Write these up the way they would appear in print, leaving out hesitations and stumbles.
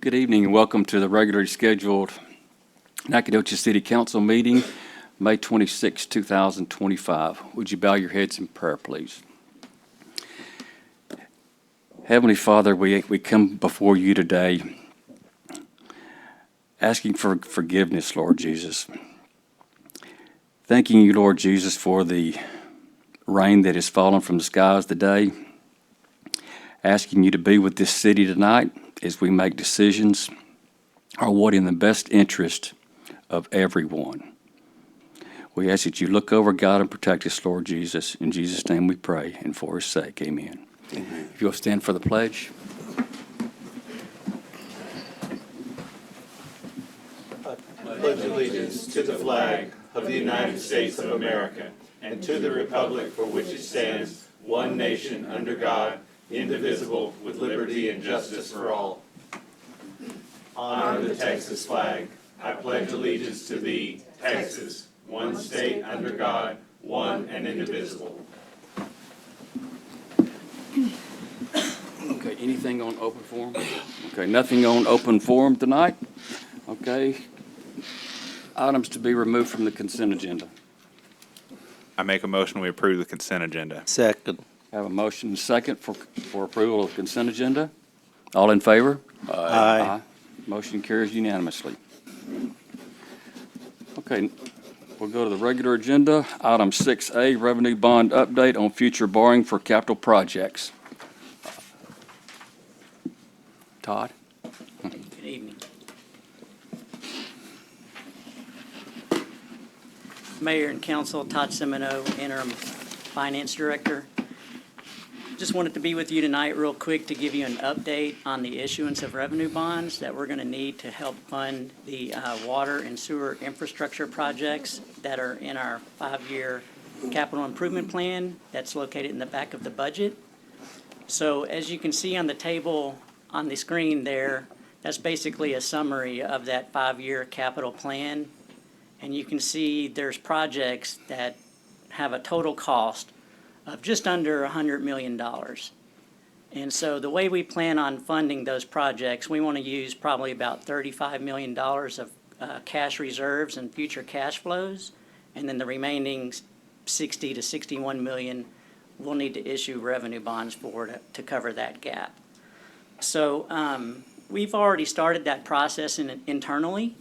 Good evening and welcome to the regularly scheduled Nacogdoches City Council meeting, May 26, 2025. Would you bow your heads in prayer, please? Heavenly Father, we come before you today asking for forgiveness, Lord Jesus. Thanking you, Lord Jesus, for the rain that has fallen from the skies today. Asking you to be with this city tonight as we make decisions are what in the best interest of everyone. We ask that you look over, guide, and protect us, Lord Jesus. In Jesus' name we pray, and for his sake, amen. Amen. If you'll stand for the pledge. Pledge allegiance to the flag of the United States of America and to the republic for which it stands, one nation under God, indivisible, with liberty and justice for all. Honor the Texas flag. I pledge allegiance to thee, Texas, one state under God, one and indivisible. Okay, anything on open forum? Okay, nothing on open forum tonight? Okay. Items to be removed from the consent agenda. I make a motion we approve the consent agenda. Second. Have a motion and second for approval of the consent agenda. All in favor? Aye. Motion carries unanimously. Okay, we'll go to the regular agenda. Item 6A, revenue bond update on future borrowing for capital projects. Todd? Good evening. Mayor and Council, Todd Semino, Interim Finance Director. Just wanted to be with you tonight real quick to give you an update on the issuance of revenue bonds that we're going to need to help fund the water and sewer infrastructure projects that are in our 5-year capital improvement plan that's located in the back of the budget. So as you can see on the table on the screen there, that's basically a summary of that 5-year capital plan. And you can see there's projects that have a total cost of just under $100 million. And so the way we plan on funding those projects, we want to use probably about $35 million of cash reserves and future cash flows. And then the remaining 60 to 61 million, we'll need to issue revenue bonds for to cover that gap. So we've already started that process internally.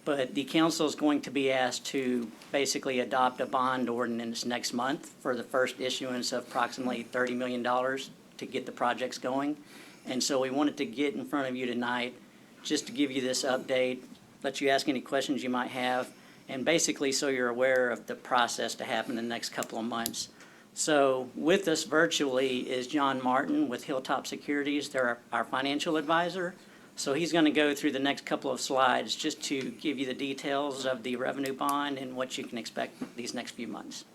But the council is going to be asked to basically adopt a bond ordinance next month for the first issuance of approximately $30 million to get the projects going. And so we wanted to get in front of you tonight just to give you this update, let you ask any questions you might have, and basically so you're aware of the process to happen in the next couple of months. So with us virtually is John Martin with Hilltop Securities. They're our financial advisor. So he's going to go through the next couple of slides just to give you the details of the revenue bond and what you can expect these next few months.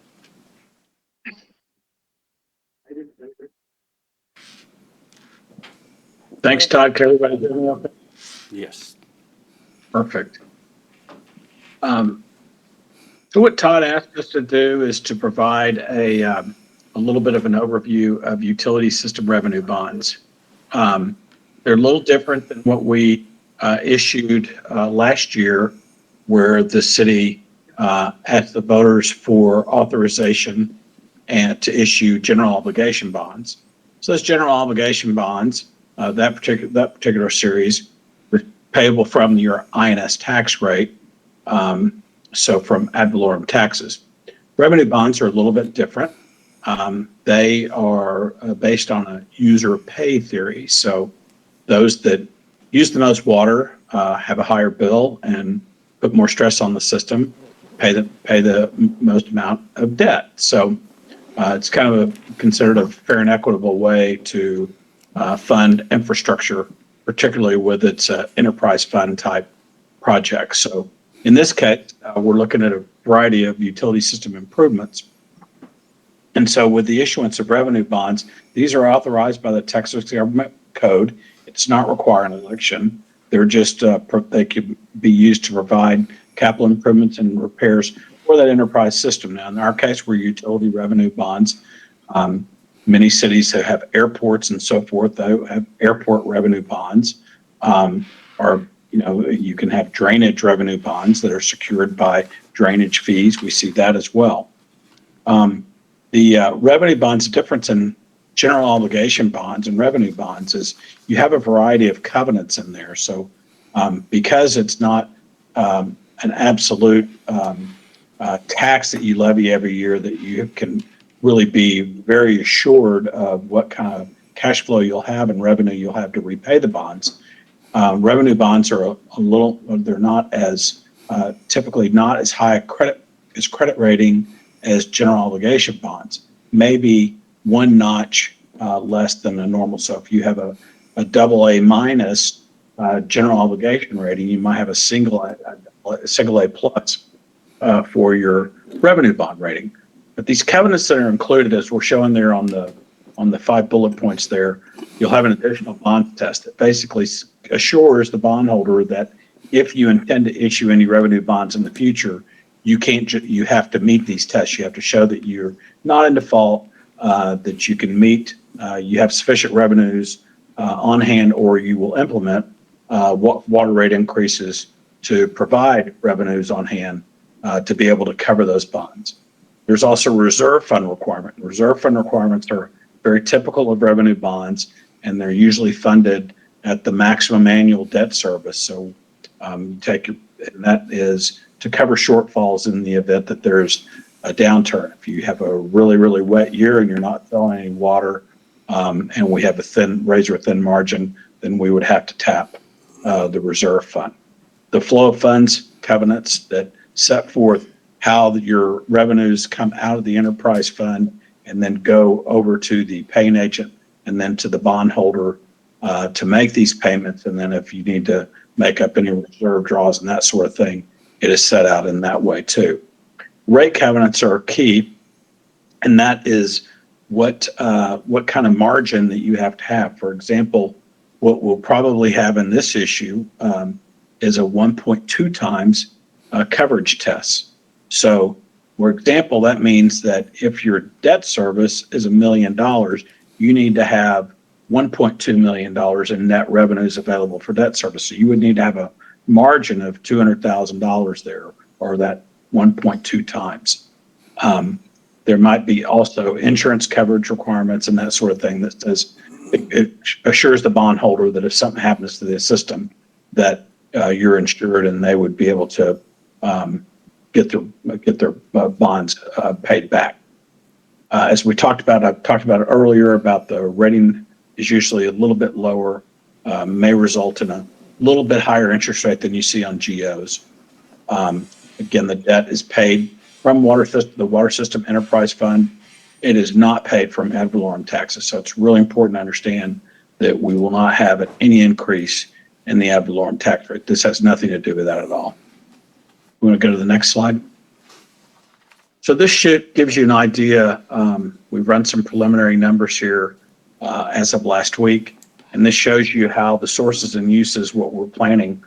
Thanks, Todd. Can everybody hear me okay? Yes. Perfect. So what Todd asked us to do is to provide a little bit of an overview of utility system revenue bonds. They're a little different than what we issued last year, where the city asked the voters for authorization and to issue general obligation bonds. So those general obligation bonds, that particular series, were payable from your INS tax rate, so from ad valorem taxes. Revenue bonds are a little bit different. They are based on a user pay theory. So those that use the most water have a higher bill and put more stress on the system, pay the most amount of debt. So it's kind of considered a fair and equitable way to fund infrastructure, particularly with its enterprise fund type projects. So in this case, we're looking at a variety of utility system improvements. And so with the issuance of revenue bonds, these are authorized by the Texas Government Code. It's not requiring an election. They're just, they could be used to provide capital improvements and repairs for that enterprise system. Now, in our case, we're utility revenue bonds. Many cities that have airports and so forth, they have airport revenue bonds. Or, you can have drainage revenue bonds that are secured by drainage fees. We see that as well. The revenue bonds, difference in general obligation bonds and revenue bonds is you have a variety of covenants in there. So because it's not an absolute tax that you levy every year, that you can really be very assured of what kind of cash flow you'll have and revenue you'll have to repay the bonds. Revenue bonds are they're not as typically not as high a credit rating as general obligation bonds, maybe one notch less than a normal. So if you have a AA minus general obligation rating, you might have a single A plus for your revenue bond rating. But these covenants that are included, as we're showing there on the 5 bullet points there, you'll have an additional bond test that basically assures the bondholder that if you intend to issue any revenue bonds in the future, you have to meet these tests. You have to show that you're not in default, that you can meet, you have sufficient revenues on hand, or you will implement water rate increases to provide revenues on hand to be able to cover those bonds. There's also a reserve fund requirement. Reserve fund requirements are very typical of revenue bonds, and they're usually funded at the maximum annual debt service. So and that is to cover shortfalls in the event that there's a downturn. If you have a really, really wet year and you're not selling any water, and we have a razor thin margin, then we would have to tap the reserve fund. The flow of funds covenants that set forth how your revenues come out of the enterprise fund and then go over to the paying agent and then to the bondholder to make these payments. And then if you need to make up any reserve draws and that sort of thing, it is set out in that way too. Rate covenants are key, and that is what kind of margin that you have to have. For example, what we'll probably have in this issue is a 1.2 times coverage test. So, for example, that means that if your debt service is $1 million, you need to have $1.2 million in net revenues available for debt service. So you would need to have a margin of $200,000 there, or that 1.2 times. There might be also insurance coverage requirements and that sort of thing that says it assures the bondholder that if something happens to the system, that you're insured and they would be able to get their bonds paid back. As I talked about earlier, about the rating is usually a little bit lower, may result in a little bit higher interest rate than you see on GOs. Again, the debt is paid from the Water System Enterprise Fund. It is not paid from ad valorem taxes. So it's really important to understand that we will not have any increase in the ad valorem tax rate. This has nothing to do with that at all. We want to go to the next slide. So this sheet gives you an idea. We've run some preliminary numbers here as of last week, and this shows you how the sources and uses, what we're planning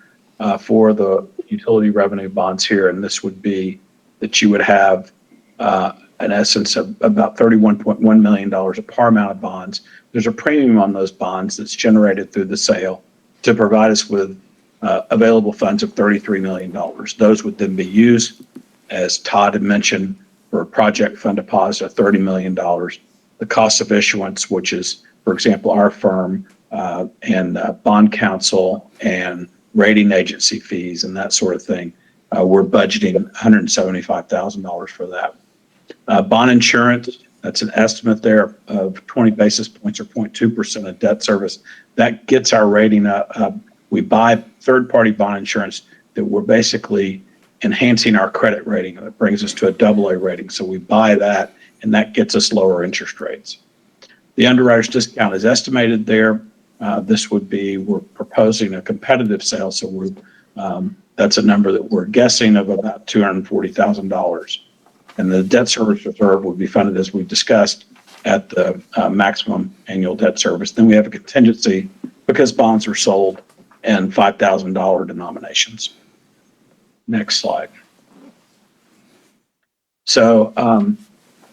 for the utility revenue bonds here. And this would be that you would have, in essence, of about $31.1 million of par amount of bonds. There's a premium on those bonds that's generated through the sale to provide us with available funds of $33 million. Those would then be used, as Todd had mentioned, for a project fund deposit of $30 million. The cost of issuance, which is, for example, our firm and bond counsel and rating agency fees and that sort of thing, we're budgeting $175,000 for that. Bond insurance, that's an estimate there of 20 basis points or 0.2% of debt service. That gets our rating up. We buy third-party bond insurance that we're basically enhancing our credit rating. It brings us to a AA rating. So we buy that, and that gets us lower interest rates. The underwriter's discount is estimated there. This would be, we're proposing a competitive sale. So that's a number that we're guessing of about $240,000. And the debt service reserve would be funded, as we've discussed, at the maximum annual debt service. Then we have a contingency because bonds are sold in $5,000 denominations. Next slide. So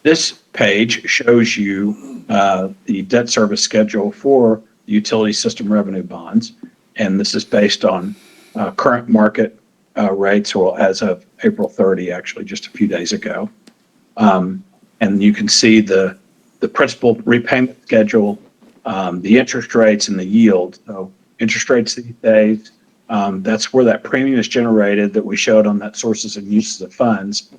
this page shows you the debt service schedule for the utility system revenue bonds. and this is based on current market rates, or as of April 30, actually just a few days ago. And you can see the principal repayment schedule, the interest rates, and the yield. So interest rates these days, that's where that premium is generated that we showed on that sources and uses of funds,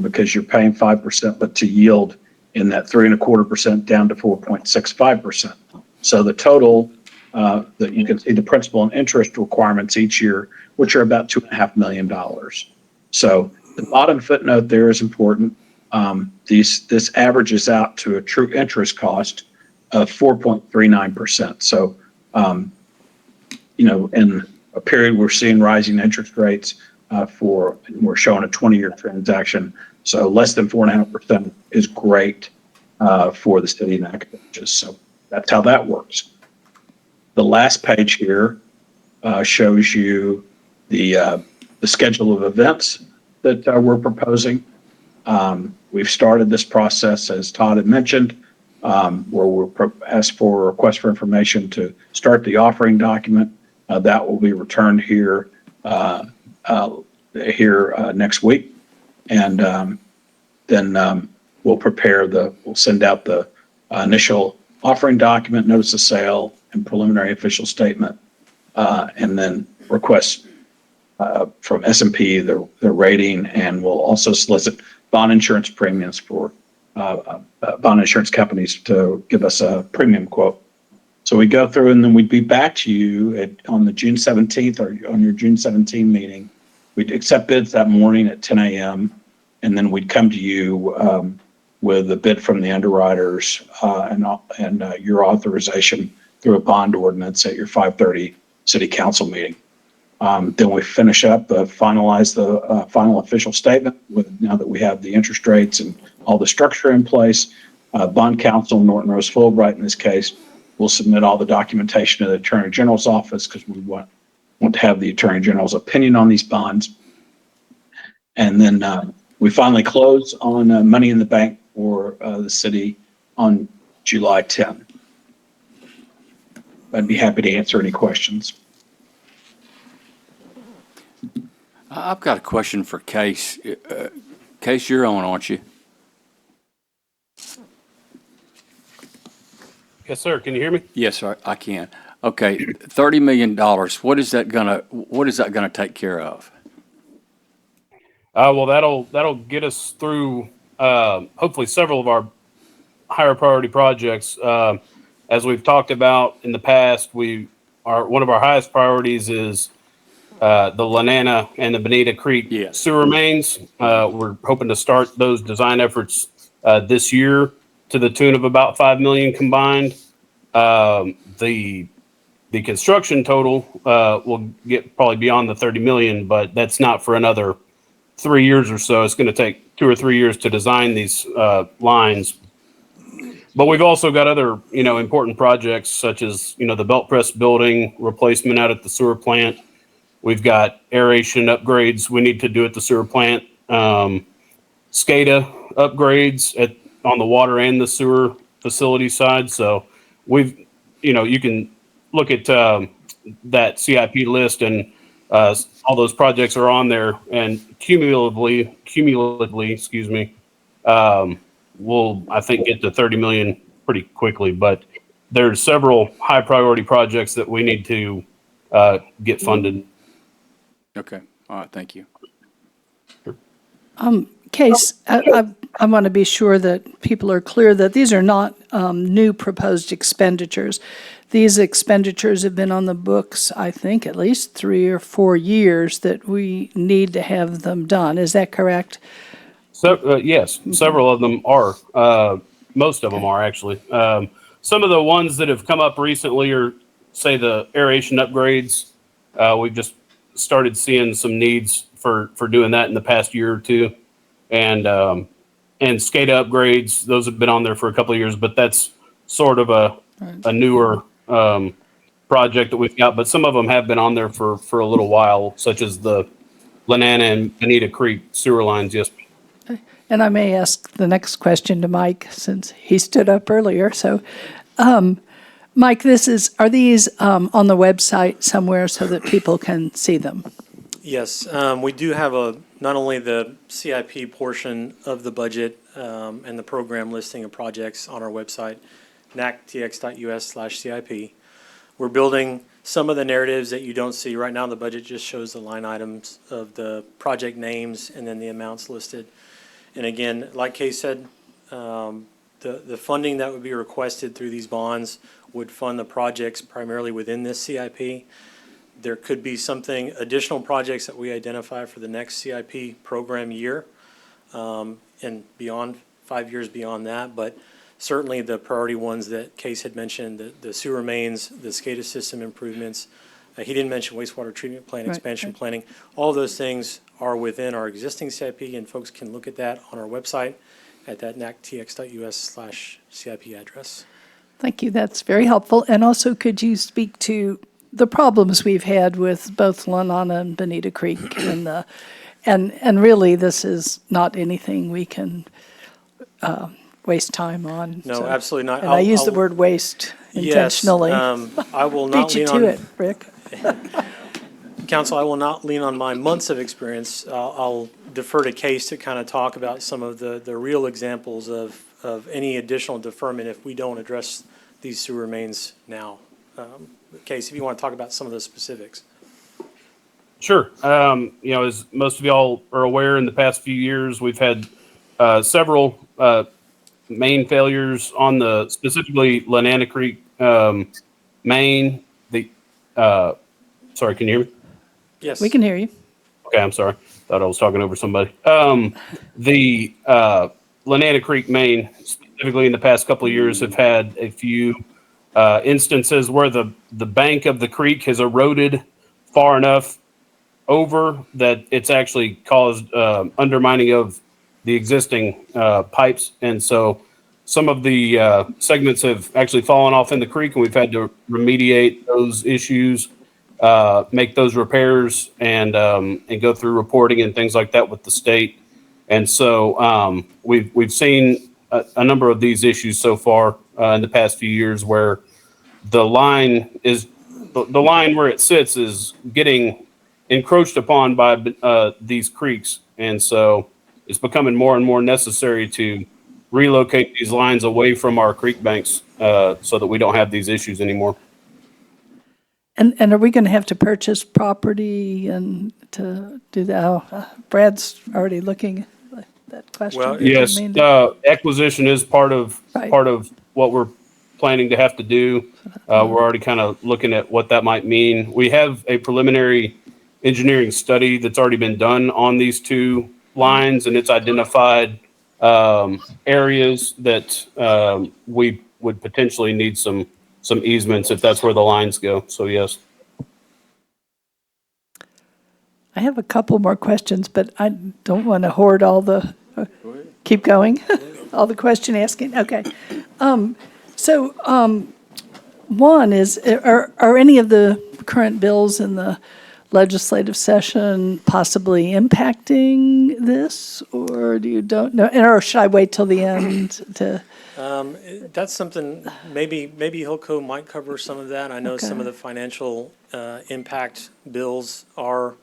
because you're paying 5%, but to yield in that 3.25% down to 4.65%. So the total that you can see the principal and interest requirements each year, which are about $2.5 million. So the bottom footnote there is important. This averages out to a true interest cost of 4.39%. So, in a period we're seeing rising interest rates we're showing a 20-year transaction. So less than 4.5% is great for the city of Nacogdoches. So that's how that works. The last page here shows you the schedule of events that we're proposing. We've started this process, as Todd had mentioned, where we're asked for a request for information to start the offering document. That will be returned here next week, and then we'll send out the initial offering document, notice of sale, and preliminary official statement, and then request from S&P their rating, and we'll also solicit bond insurance premiums for bond insurance companies to give us a premium quote. So we go through, and then we'd be back to you on the June 17th, or on your June 17 meeting. We'd accept bids that morning at 10 a.m., and then we'd come to you with a bid from the underwriters and your authorization through a bond ordinance at your 5:30 city council meeting. Then we finish up, finalize the final official statement now that we have the interest rates and all the structure in place. Bond counsel, Norton Rose Fulbright in this case, will submit all the documentation to the Attorney General's office, because we want to have the Attorney General's opinion on these bonds. And then we finally close on money in the bank for the city on July 10. I'd be happy to answer any questions. I've got a question for Case. Case, you're on, aren't you? Yes, sir. Can you hear me? Yes, sir, I can. Okay, $30 million. What is that gonna take care of? Well, that'll get us through hopefully several of our higher priority projects. As we've talked about in the past, one of our highest priorities is the Lanana and the Bonita Creek Yes. sewer mains. We're hoping to start those design efforts this year to the tune of about $5 million combined. The construction total will get probably beyond the $30 million, but that's not for another 3 years or so. It's going to take 2 or 3 years to design these lines. But we've also got other, important projects such as, the belt press building replacement out at the sewer plant. We've got aeration upgrades we need to do at the sewer plant. SCADA upgrades on the water and the sewer facility side. So you can look at that CIP list, and all those projects are on there, and cumulatively, we'll, I think, get to 30 million pretty quickly. But there's several high priority projects that we need to get funded. Okay, all right, thank you. Case, I want to be sure that people are clear that these are not new proposed expenditures. These expenditures have been on the books, I think, at least 3 or 4 years that we need to have them done. Is that correct? So yes, several of them are. Most of them are, actually. Some of the ones that have come up recently are, say, the aeration upgrades. We've just started seeing some needs for doing that in the past year or two. And SCADA upgrades, those have been on there for a couple of years, but that's sort of a newer project that we've got. But some of them have been on there for a little while, such as the Lanana and Bonita Creek sewer lines. Yes. And I may ask the next question to Mike since he stood up earlier. So Mike, are these on the website somewhere so that people can see them? Yes, we do have not only the CIP portion of the budget and the program listing of projects on our website, nactx.us/CIP. We're building some of the narratives that you don't see. Right now, the budget just shows the line items of the project names and then the amounts listed. And again, like Kay said, the funding that would be requested through these bonds would fund the projects primarily within this CIP. There could be additional projects that we identify for the next CIP program year, and beyond, 5 years beyond that. But certainly the priority ones that Case had mentioned, the sewer mains, the SCADA system improvements. He didn't mention wastewater treatment plant Right, expansion right. planning. All those things are within our existing CIP, and folks can look at that on our website at that nactx.us/CIP address. Thank you, that's very helpful. And also, could you speak to the problems we've had with both Lanana and Bonita Creek? And really, this is not anything we can waste time on. No, so- absolutely not. And I use the word waste intentionally. Yes, I will not Beat you lean to on, it, Rick. Council, I will not lean on my months of experience. I'll defer to Case to kind of talk about some of the real examples of any additional deferment if we don't address these sewer mains now. Case, if you want to talk about some of the specifics. Sure. As most of y'all are aware, in the past few years, we've had several main failures on specifically Lanana Creek main. Sorry, can you hear me? Yes. We can hear you. Okay, I'm sorry. Thought I was talking over somebody. The Lanana Creek main, specifically in the past couple of years, have had a few instances where the bank of the creek has eroded far enough over that it's actually caused undermining of the existing pipes. And so some of the segments have actually fallen off in the creek, and we've had to remediate those issues, make those repairs, and go through reporting and things like that with the state. And so we've seen a number of these issues so far in the past few years where the line where it sits is getting encroached upon by these creeks. And so it's becoming more and more necessary to relocate these lines away from our creek banks so that we don't have these issues anymore. And are we going to have to purchase property and to do that? Oh, Brad's already looking at that question. Well, Didn't Yes, mean to- acquisition is part of Right. what we're planning to have to do. We're already kind of looking at what that might mean. We have a preliminary engineering study that's already been done on these two lines, and it's identified areas that we would potentially need some easements if that's where the lines go. So yes. I have a couple more questions, but I don't want to hoard all the, keep going, all the question asking. Okay. One is, are any of the current bills in the legislative session possibly impacting this, or don't know? Or should I wait till the end to? That's something, maybe Hilco might cover some of that. I know some Okay. of the financial impact bills are,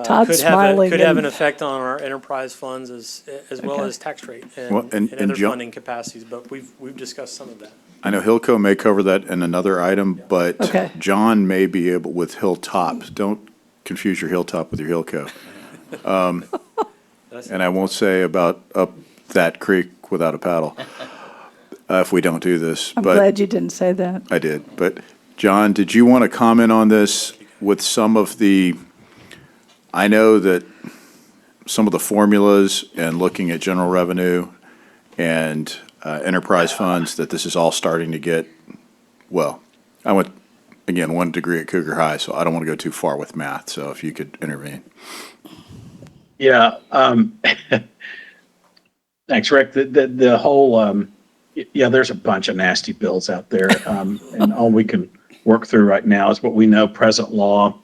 Todd's smiling. could have an and- effect on our enterprise funds as well Okay. as tax rate Well, and and other John- funding capacities, but we've discussed some of that. I know Hilco may cover that in another item, but Okay. John may be able with Hilltop. Don't confuse your Hilltop with your Hilco. And I won't say about up that creek without a paddle if we don't do this. I'm But glad you didn't say that. I did. But John, did you want to comment on this with some of I know that some of the formulas and looking at general revenue and enterprise funds, that this is all starting to get, well, I went, again, 1 degree at Cougar High, so I don't want to go too far with math, so if you could intervene. Yeah, thanks, Rick. The whole, yeah, there's a bunch of nasty bills out there. And all we can work through right now is what we know, present law.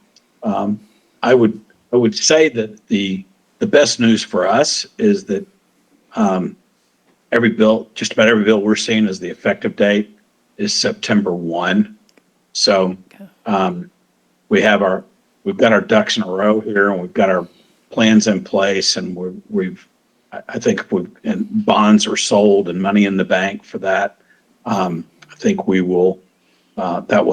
I would say that the best news for us is that, just about every bill we're seeing is the effective date is September 1. So we've got our ducks in a row here, and we've got our plans in place, and I think and bonds are sold and money in the bank for that. I think that will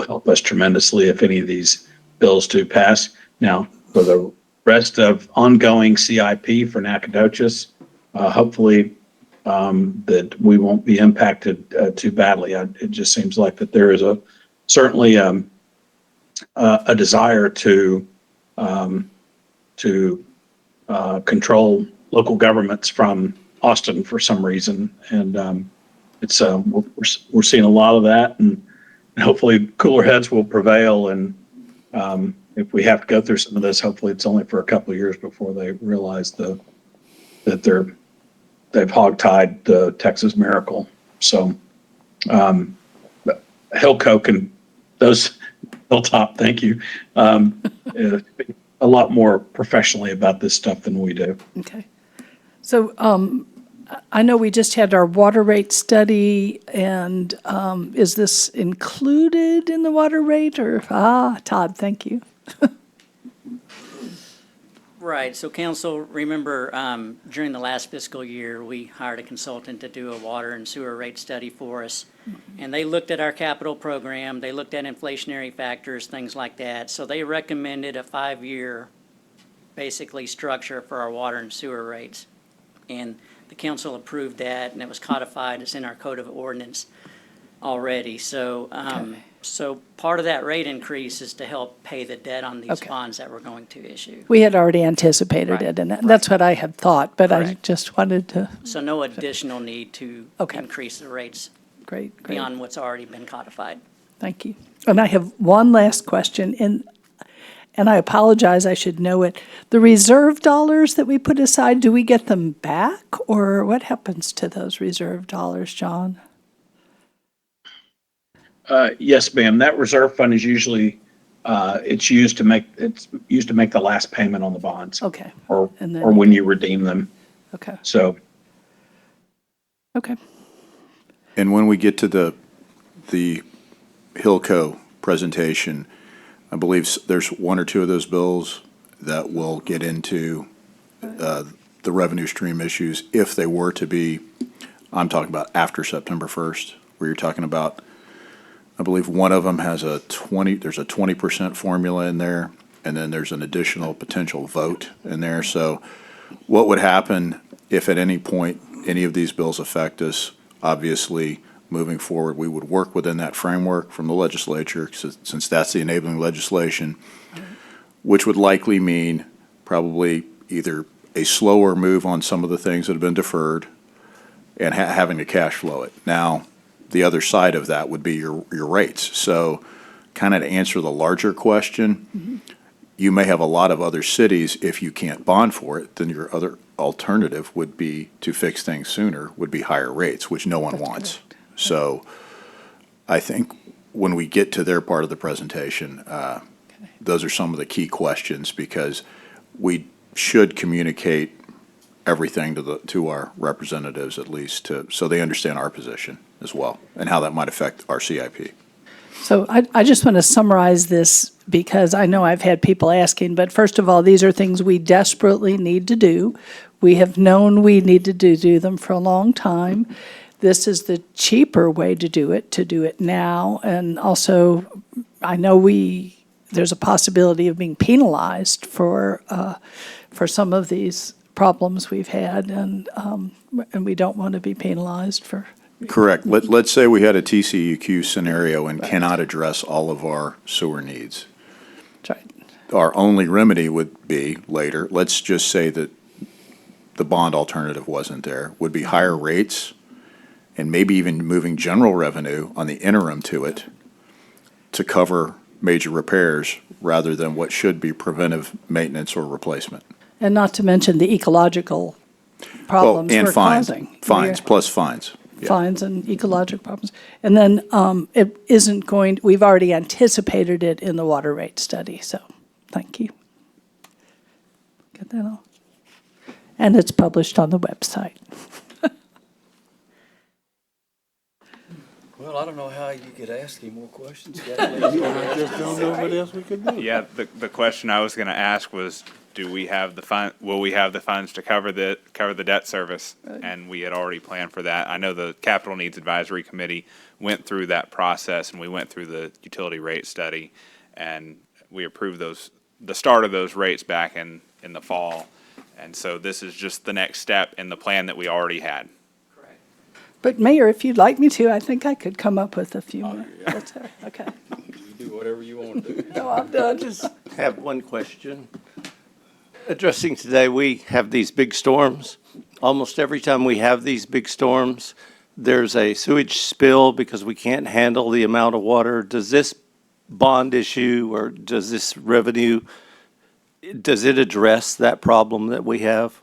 help us tremendously if any of these bills do pass. Now, for the rest of ongoing CIP for Nacogdoches, hopefully that we won't be impacted too badly. It just seems like that there is certainly a desire to control local governments from Austin for some reason, and we're seeing a lot of that, and hopefully cooler heads will prevail. And if we have to go through some of this, hopefully it's only for a couple of years before they realize that they've hogtied the Texas miracle. So Hillcoke and those Hilltop, thank you, a lot more professionally about this stuff than we do. Okay. So I know we just had our water rate study, and is this included in the water rate, or, Todd, thank you. Right, so council, remember, during the last fiscal year, we hired a consultant to do a water and sewer rate study for us. And they looked at our capital program, they looked at inflationary factors, things like that. So they recommended a 5-year, basically, structure for our water and sewer rates. And the council approved that, and it was codified, it's in our code of ordinance already. So, so part of that rate increase is to help pay the debt on these Okay. bonds that we're going to issue. We had already anticipated Right, it, and that's what I had thought, but I Correct. just wanted to, So no additional need to Okay. increase the rates great. beyond what's already been codified. Thank you. And I have one last question, and I apologize, I should know it. The reserve dollars that we put aside, do we get them back, or what happens to those reserve dollars, John? Yes, ma'am. That reserve fund is usually it's used to make the last payment on the bonds, Okay, or And then or when you redeem them. okay, So okay. And when we get to the Hillco presentation, I believe there's one or two of those bills that will get into the revenue stream issues if they were to be, I'm talking about after September 1st, where you're talking about, I believe one of them has there's a 20% formula in there, and then there's an additional potential vote in there. So what would happen if at any point any of these bills affect us? Obviously, moving forward, we would work within that framework from the legislature, since that's the enabling legislation, which would likely mean probably either a slower move on some of the things that have been deferred and having to cash flow it. Now, the other side of that would be your rates. So kind of to answer the larger question, you may have a lot of other cities, if you can't bond for it, then your other alternative would be to fix things sooner, would be higher rates, which no one wants. So I think when we get to their part of the presentation, those are some of the key questions, because we should communicate everything to our representatives, at least, so they understand our position as well and how that might affect our CIP. So I just want to summarize this, because I know I've had people asking, but first of all, these are things we desperately need to do. We have known we needed to do them for a long time. This is the cheaper way to do it now. And also, I know there's a possibility of being penalized for some of these problems we've had, and we don't want to be penalized for. Correct. Let's say we had a TCEQ scenario and cannot address all of our sewer needs. That's right. Our only remedy would be later, let's just say that the bond alternative wasn't there, would be higher rates and maybe even moving general revenue on the interim to it to cover major repairs rather than what should be preventive maintenance or replacement. And not to mention the ecological problems and we're fines, causing. fines plus fines. Yeah. Fines and ecological problems. And then it isn't we've already anticipated it in the water rate study, so thank you. Get that all? And it's published on the website. Well, I don't know how you could ask any more questions. Yeah, the question I was gonna ask was, do we have will we have the funds to cover the debt service? And we had already planned for that. I know the Capital Needs Advisory Committee went through that process, and we went through the utility rate study, and we approved the start of those rates back in the fall. And so this is just the next step in the plan that we already had. But Mayor, if you'd like me to, I think I could come up with a few more. That's all right. Okay. You do whatever you want to do. No, I'm done. Just have one question. Addressing today, we have these big storms. Almost every time we have these big storms, there's a sewage spill because we can't handle the amount of water. Does this bond issue or does this revenue, does it address that problem that we have?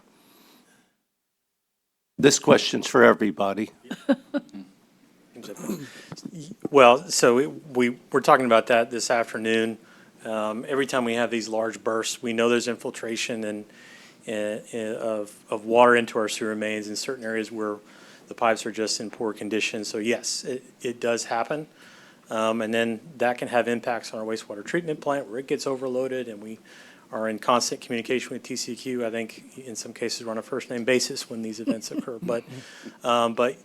This question's for everybody. Well, so we're talking about that this afternoon. Every time we have these large bursts, we know there's infiltration of water into our sewer mains in certain areas where the pipes are just in poor condition. So yes, it does happen. And then that can have impacts on our wastewater treatment plant where it gets overloaded, and we are in constant communication with TCEQ. I think in some cases we're on a first-name basis when these events occur. But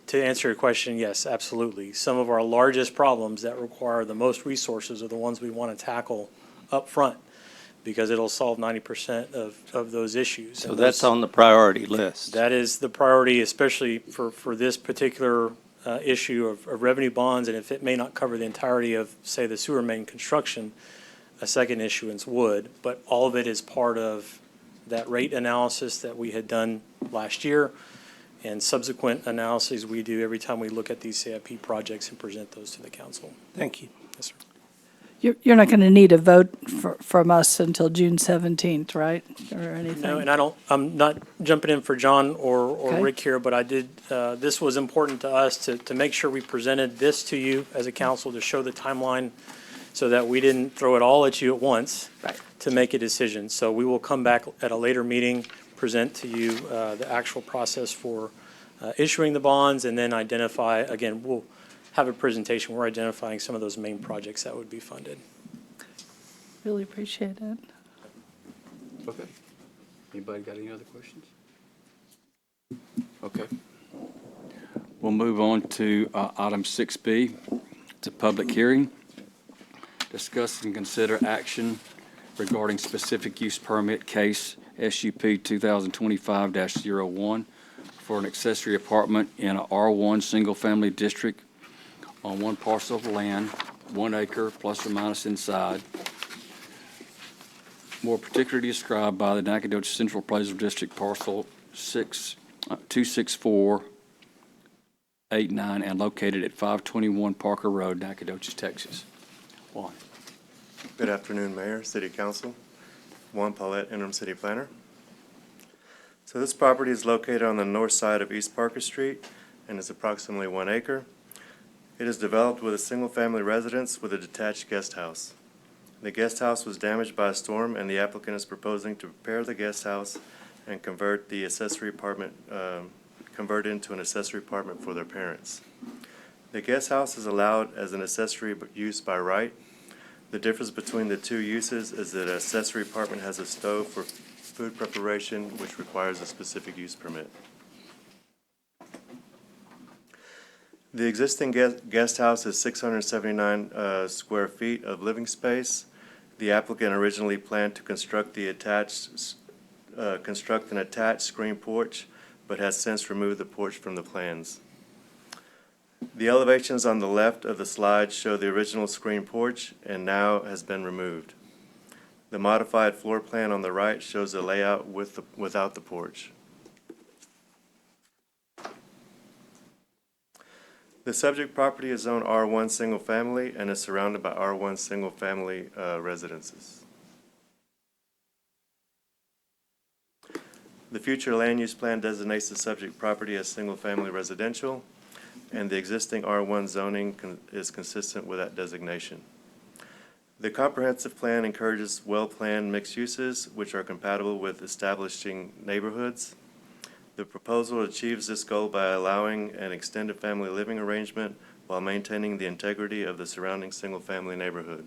to answer your question, yes, absolutely. Some of our largest problems that require the most resources are the ones we want to tackle up front, because it'll solve 90% of those issues. So that's on the priority list. That is the priority, especially for this particular issue of revenue bonds. And if it may not cover the entirety of, say, the sewer main construction, a second issuance would, but all of it is part of that rate analysis that we had done last year and subsequent analyses we do every time we look at these CIP projects and present those to the council. Thank you. Yes, sir. You're not going to need a vote from us until June 17th, right? Or anything? No, and I'm not jumping in for John or Okay. Rick here, but I did, this was important to us to make sure we presented this to you as a council to show the timeline so that we didn't throw it all at you at once Right. to make a decision. So we will come back at a later meeting, present to you the actual process for issuing the bonds, and then identify, again, we'll have a presentation. We're identifying some of those main projects that would be funded. Really appreciate it. Okay. Anybody got any other questions? Okay. We'll move on to item 6B. It's a public hearing. Discuss and consider action regarding specific use permit case SUP 2025-01 for an accessory apartment in a R1 single-family district on one parcel of land, 1 acre plus or minus inside, more particularly described by the Nacogdoches Central Appraisal District parcel 26489 and located at 521 Parker Road, Nacogdoches, Texas. Juan. Good afternoon, Mayor, City Council. Juan Paulette, Interim City Planner. So this property is located on the north side of East Parker Street and is approximately 1 acre. It is developed with a single-family residence with a detached guest house. The guest house was damaged by a storm, and the applicant is proposing to repair the guest house and convert the accessory apartment, convert into an accessory apartment for their parents. The guest house is allowed as an accessory use by right. The difference between the two uses is that an accessory apartment has a stove for food preparation, which requires a specific use permit. The existing guest house is 679 square feet of living space. The applicant originally planned to construct an attached screen porch, but has since removed the porch from the plans. The elevations on the left of the slide show the original screen porch and now has been removed. The modified floor plan on the right shows the layout without the porch. The subject property is zoned R1 single family and is surrounded by R1 single family residences. The future land use plan designates the subject property as single family residential, and the existing R1 zoning is consistent with that designation. The comprehensive plan encourages well-planned mixed uses which are compatible with establishing neighborhoods. The proposal achieves this goal by allowing an extended family living arrangement while maintaining the integrity of the surrounding single-family neighborhood.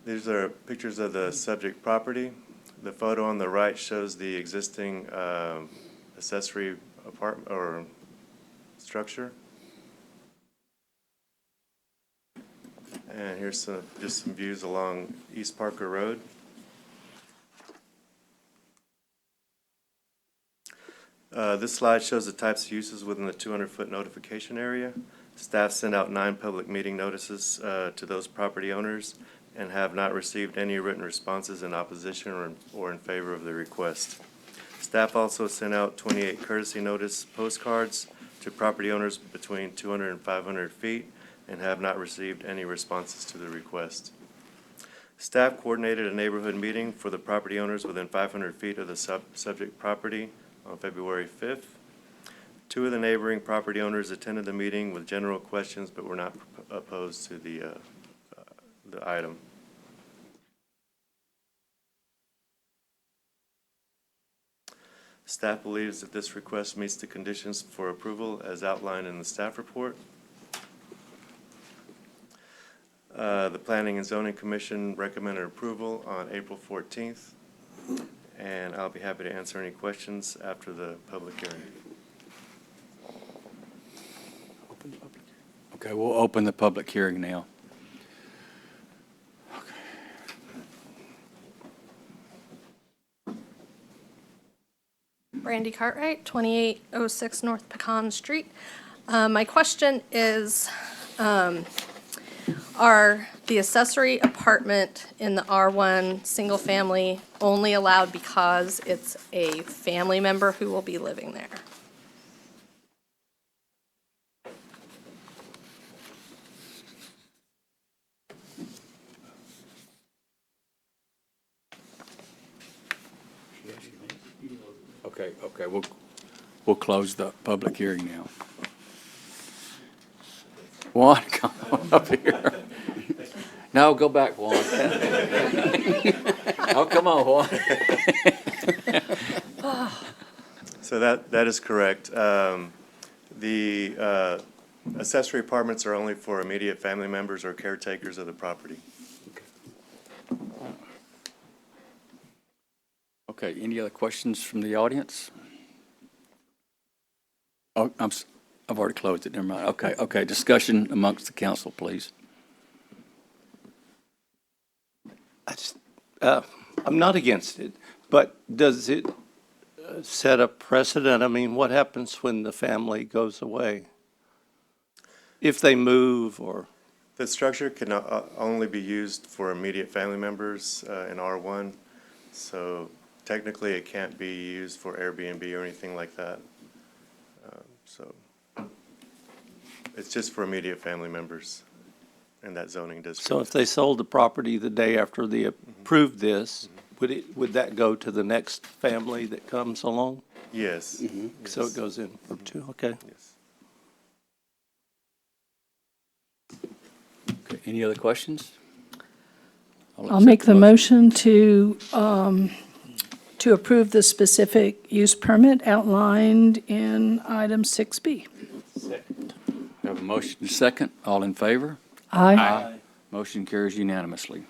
These are pictures of the subject property. The photo on the right shows the existing accessory apartment or structure. And here's just some views along East Parker Road. This slide shows the types of uses within the 200-foot notification area. Staff sent out 9 public meeting notices to those property owners and have not received any written responses in opposition or in favor of the request. Staff also sent out 28 courtesy notice postcards to property owners between 200 and 500 feet and have not received any responses to the request. Staff coordinated a neighborhood meeting for the property owners within 500 feet of the subject property on February 5th. 2 of the neighboring property owners attended the meeting with general questions but were not opposed to the item. Staff believes that this request meets the conditions for approval as outlined in the staff report. The Planning and Zoning Commission recommended approval on April 14th, and I'll be happy to answer any questions after the public hearing. Okay, we'll open the public hearing now. Brandy Cartwright, 2806 North Pecan Street. My question is, are the accessory apartment in the R1 single family only allowed because it's a family member who will be living there? Okay, we'll close the public hearing now. Juan, come on up here. No, go back, Juan. Oh, come on, Juan. So that is correct. The accessory apartments are only for immediate family members or caretakers of the property. Okay, any other questions from the audience? Oh, I've already closed it, never mind. Okay, discussion amongst the council, please. I'm not against it, but does it set a precedent? I mean, what happens when the family goes away? If they move or? The structure can only be used for immediate family members in R1, so technically it can't be used for Airbnb or anything like that. So it's just for immediate family members in that zoning district. So if they sold the property the day after they approved this, would that go to the next family that comes along? Yes. So it goes in for 2, okay. Yes. Okay, any other questions? I'll make the motion to approve the specific use permit outlined in item 6B. We have a motion and a second. All in favor? Aye. Motion carries unanimously.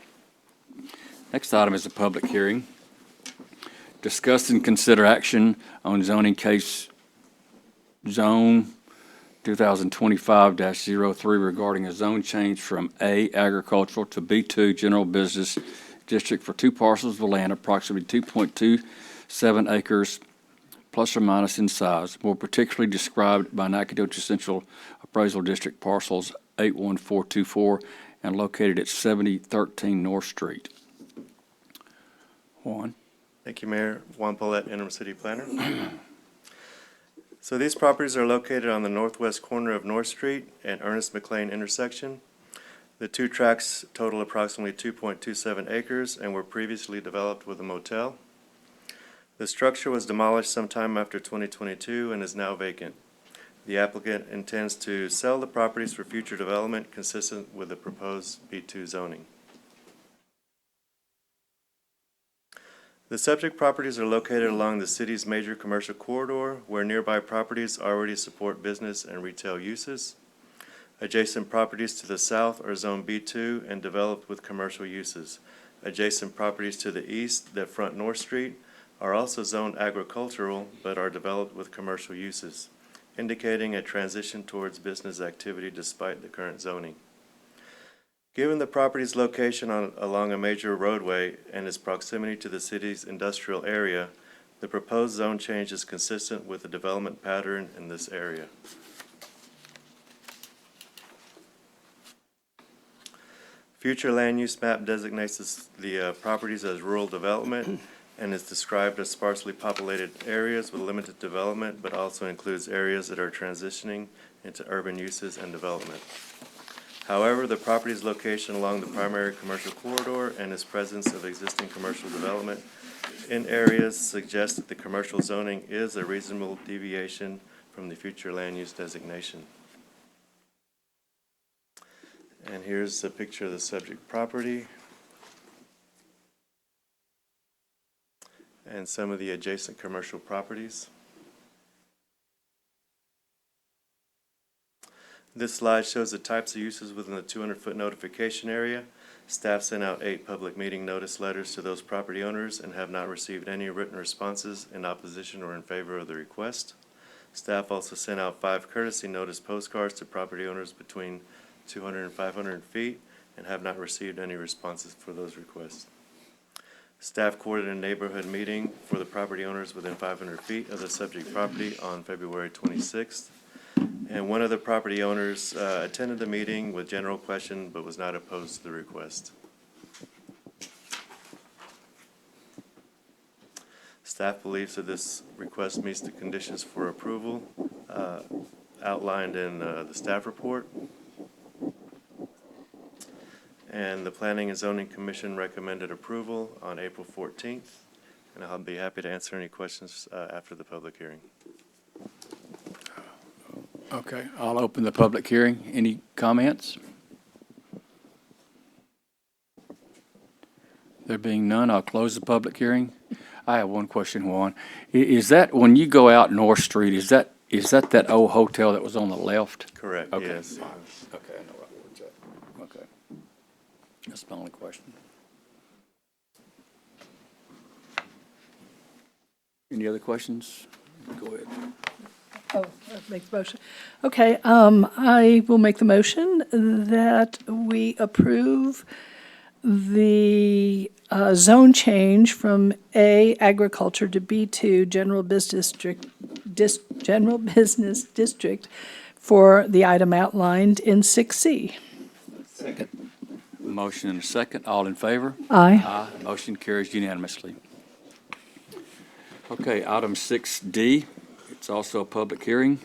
Next item is a public hearing. Discuss and consider action on zoning case zone 2025-03 regarding a zone change from A agricultural to B2 general business district for 2 parcels of land approximately 2.27 acres plus or minus in size, more particularly described by Nacogdoches Central Appraisal District parcels 81424 and located at 7013 North Street. Juan? Thank you, Mayor. Juan Paulette, interim city planner. So these properties are located on the northwest corner of North Street and Ernest McLean intersection. The 2 tracts total approximately 2.27 acres and were previously developed with a motel. The structure was demolished sometime after 2022 and is now vacant. The applicant intends to sell the properties for future development consistent with the proposed B2 zoning. The subject properties are located along the city's major commercial corridor, where nearby properties already support business and retail uses. Adjacent properties to the south are Zone B2 and developed with commercial uses. Adjacent properties to the east that front North Street are also zoned agricultural but are developed with commercial uses, indicating a transition towards business activity despite the current zoning. Given the property's location along a major roadway and its proximity to the city's industrial area, the proposed zone change is consistent with the development pattern in this area. Future land use map designates the properties as rural development and is described as sparsely populated areas with limited development, but also includes areas that are transitioning into urban uses and development. However, the property's location along the primary commercial corridor and its presence of existing commercial development in areas suggests that the commercial zoning is a reasonable deviation from the future land use designation. And here's a picture of the subject property and some of the adjacent commercial properties. This slide shows the types of uses within the 200-foot notification area. Staff sent out 8 public meeting notice letters to those property owners and have not received any written responses in opposition or in favor of the request. Staff also sent out 5 courtesy notice postcards to property owners between 200 and 500 feet and have not received any responses for those requests. Staff coordinated a neighborhood meeting for the property owners within 500 feet of the subject property on February 26th. And one of the property owners attended the meeting with general question but was not opposed to the request. Staff believes that this request meets the conditions for approval outlined in the staff report. And the Planning and Zoning Commission recommended approval on April 14th. And I'll be happy to answer any questions after the public hearing. Okay, I'll open the public hearing. Any comments? There being none, I'll close the public hearing. I have one question, Juan. Is that, when you go out North Street, is that old hotel that was on the left? Correct, Okay. yes. Okay, I know what's that. Okay. That's my only question. Any other questions? Go ahead. Oh, make the motion. Okay, I will make the motion that we approve the zone change from A, agriculture, to B2, general business district for the item outlined in 6C. Second. Motion and a second. All in favor? Aye. Aye. Motion carries unanimously. Okay, item 6D, it's also a public hearing.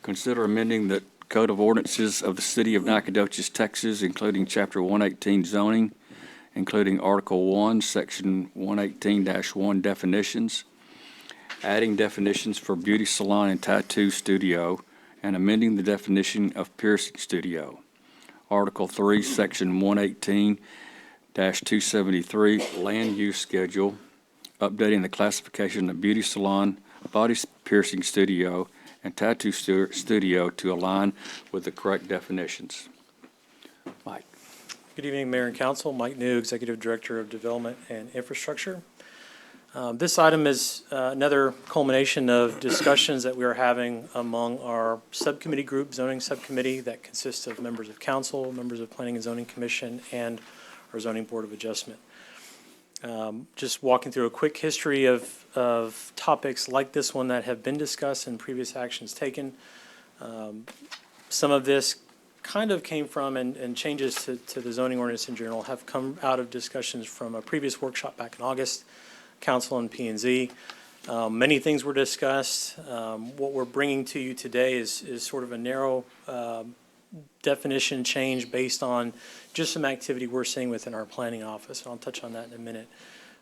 Consider amending the Code of Ordinances of the City of Nacogdoches, Texas, including Chapter 118 zoning, including Article 1, Section 118-1 definitions, adding definitions for beauty salon and tattoo studio, and amending the definition of piercing studio. Article 3, Section 118-273, land use schedule, updating the classification of beauty salon, body piercing studio, and tattoo studio to align with the correct definitions. Mike. Good evening, Mayor and Council. Mike New, Executive Director of Development and Infrastructure. This item is another culmination of discussions that we are having among our subcommittee group, zoning subcommittee, that consists of members of council, members of Planning and Zoning Commission, and our Zoning Board of Adjustment. Just walking through a quick history of topics like this one that have been discussed and previous actions taken. Some of this kind of came from, and changes to the zoning ordinance in general have come out of discussions from a previous workshop back in August, Council and P&Z. Many things were discussed. What we're bringing to you today is sort of a narrow definition change based on just some activity we're seeing within our planning office, and I'll touch on that in a minute.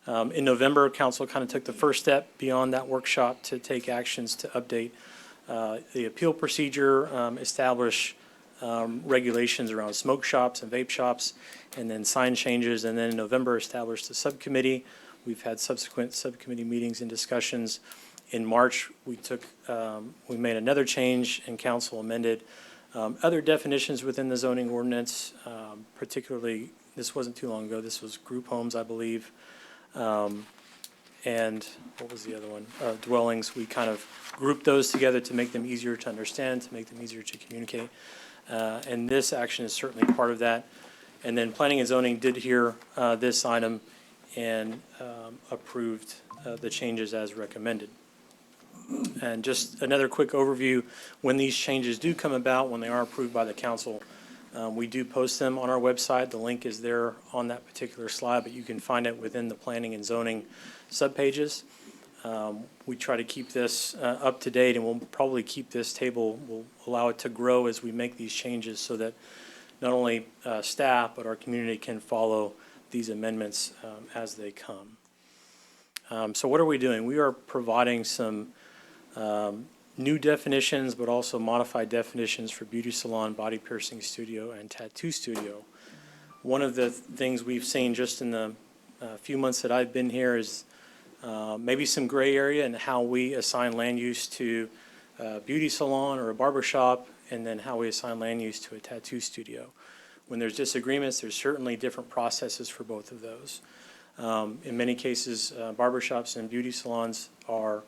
In November, Council kind of took the first step beyond that workshop to take actions to update the appeal procedure, establish regulations around smoke shops and vape shops, and then sign changes, and then in November established a subcommittee. We've had subsequent subcommittee meetings and discussions. In March, we made another change and council amended other definitions within the zoning ordinance, particularly, this wasn't too long ago, this was group homes, I believe. And what was the other one? Dwellings. We kind of grouped those together to make them easier to understand, to make them easier to communicate. And this action is certainly part of that. And then planning and zoning did hear this item and approved the changes as recommended. And just another quick overview, when these changes do come about, when they are approved by the council, we do post them on our website. The link is there on that particular slide, but you can find it within the planning and zoning subpages. We try to keep this up to date, and we'll probably keep this table, we'll allow it to grow as we make these changes so that not only staff, but our community can follow these amendments as they come. So what are we doing? We are providing some new definitions, but also modified definitions for beauty salon, body piercing studio, and tattoo studio. One of the things we've seen just in the few months that I've been here is maybe some gray area in how we assign land use to a beauty salon or a barber shop, and then how we assign land use to a tattoo studio. When there's disagreements, there's certainly different processes for both of those. In many cases, barber shops and beauty salons are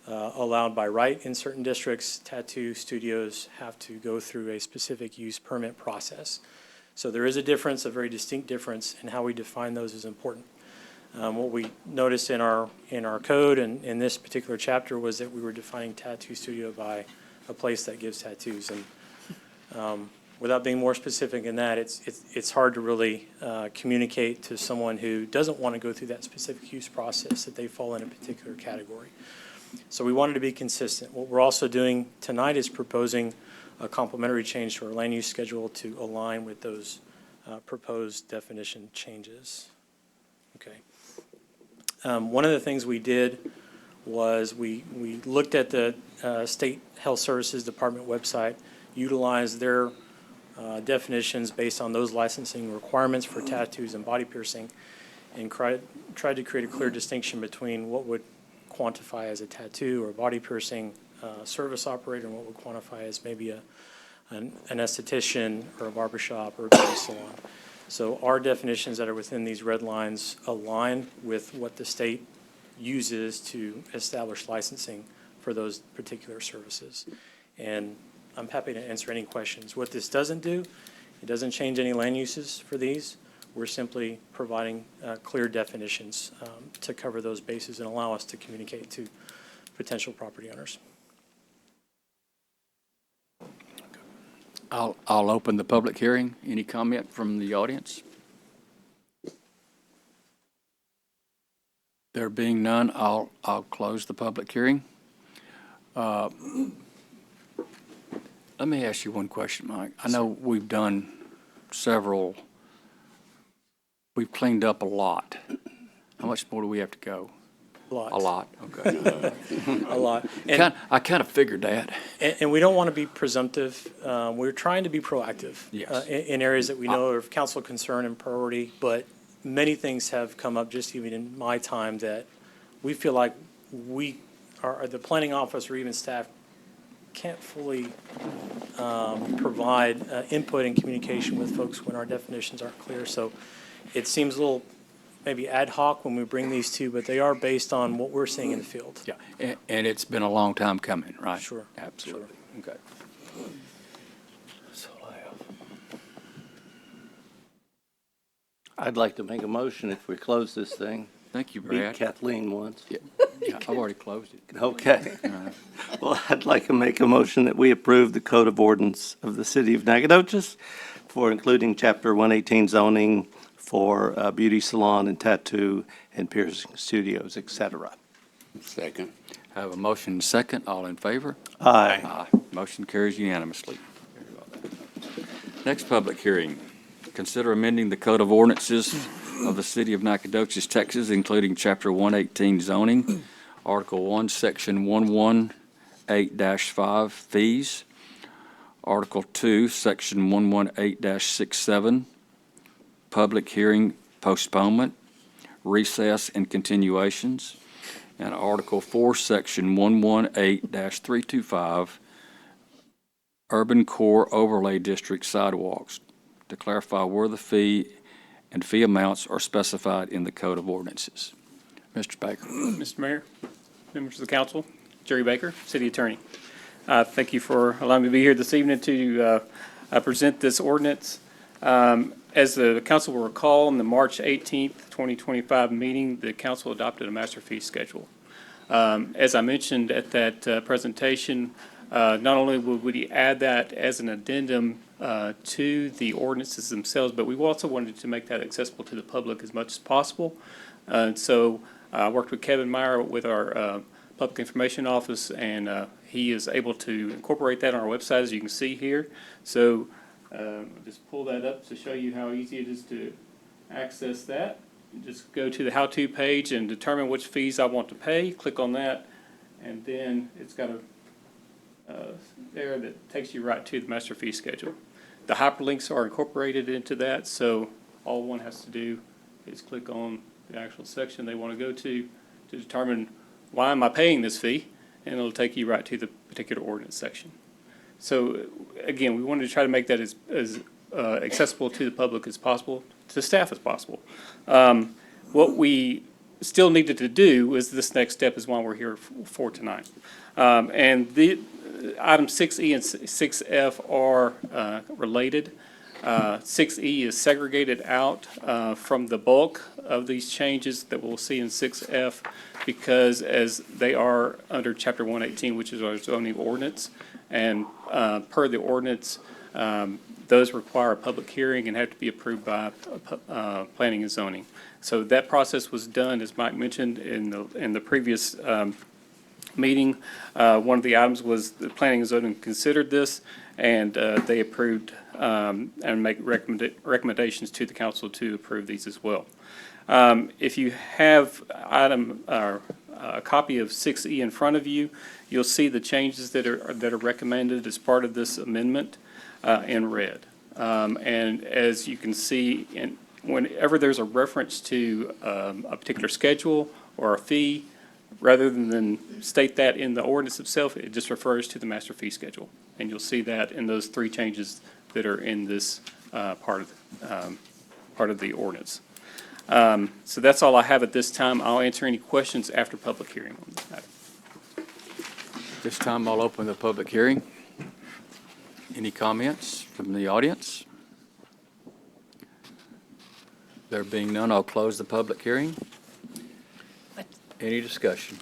allowed by right in certain districts. Tattoo studios have to go through a specific use permit process. So there is a difference, a very distinct difference, and how we define those is important. What we noticed in our code and in this particular chapter was that we were defining tattoo studio by a place that gives tattoos. And without being more specific than that, it's hard to really communicate to someone who doesn't want to go through that specific use process that they fall in a particular category. So we wanted to be consistent. What we're also doing tonight is proposing a complementary change to our land use schedule to align with those proposed definition changes. Okay. One of the things we did was we looked at the State Health Services Department website, utilized their definitions based on those licensing requirements for tattoos and body piercing, and tried to create a clear distinction between what would quantify as a tattoo or body piercing service operator and what would quantify as maybe an esthetician or a barbershop or a beauty salon. So our definitions that are within these red lines align with what the state uses to establish licensing for those particular services. And I'm happy to answer any questions. What this doesn't do, it doesn't change any land uses for these. We're simply providing clear definitions to cover those bases and allow us to communicate to potential property owners. I'll open the public hearing. Any comment from the audience? There being none, I'll close the public hearing. Let me ask you one question, Mike. I know we've done several, we've cleaned up a lot. How much more do we have to go? A lot. A lot, okay. A lot. And, I kind of figured that. and we don't want to be presumptive. We're trying to be proactive. Yes. In areas that we know are of council concern and priority, but many things have come up just even in my time that we feel like we are, the planning office or even staff can't fully provide input and communication with folks when our definitions aren't clear. So it seems a little maybe ad hoc when we bring these to, but they are based on what we're seeing in the field. Yeah, and it's been a long time coming, right? Sure. Absolutely. Okay. I'd like to make a motion if we close this thing. Thank you, Beat Brad. Kathleen once. Yeah, I've already closed it. Okay. Well, I'd like to make a motion that we approve the Code of Ordinance of the City of Nacogdoches for including Chapter 118 zoning for beauty salon and tattoo and piercing studios, et cetera. Second. I have a motion and a second. All in favor? Aye. Aye. Motion carries unanimously. Next public hearing. Consider amending the Code of Ordinances of the City of Nacogdoches, Texas, including Chapter 118 zoning, Article 1, Section 118-5 fees, Article 2, Section 118-67, public hearing postponement, recess, and continuations. And Article 4, Section 118-325, urban core overlay district sidewalks, to clarify where the fee and fee amounts are specified in the Code of Ordinances. Mr. Baker. Mr. Mayor, members of the council, Jerry Baker, City Attorney. Thank you for allowing me to be here this evening to present this ordinance. As the council will recall, in the March 18th, 2025 meeting, the council adopted a master fee schedule. As I mentioned at that presentation, not only would we add that as an addendum to the ordinances themselves, but we also wanted to make that accessible to the public as much as possible. So I worked with Kevin Meyer with our Public Information Office, and he is able to incorporate that on our website, as you can see here. So just pull that up to show you how easy it is to access that. Just go to the how-to page and determine which fees I want to pay. Click on that, and then it's got a there that takes you right to the master fee schedule. The hyperlinks are incorporated into that, so all one has to do is click on the actual section they want to go to determine why am I paying this fee, and it'll take you right to the particular ordinance section. So again, we wanted to try to make that as accessible to the public as possible, to staff as possible. What we still needed to do is this next step is why we're here for tonight. And the item 6E and 6F are related. 6E is segregated out from the bulk of these changes that we'll see in 6F because as they are under Chapter 118, which is our zoning ordinance, and per the ordinance, those require a public hearing and have to be approved by planning and zoning. So that process was done, as Mike mentioned, in the previous meeting. One of the items was the planning and zoning considered this, and they approved and make recommendations to the council to approve these as well. If you have a copy of 6E in front of you, you'll see the changes that are recommended as part of this amendment in red. And as you can see, whenever there's a reference to a particular schedule or a fee, rather than state that in the ordinance itself, it just refers to the master fee schedule. And you'll see that in those three changes that are in this part of the ordinance. So that's all I have at this time. I'll answer any questions after public hearing on this matter. This time I'll open the public hearing. Any comments from the audience? There being none, I'll close the public hearing. Any discussion?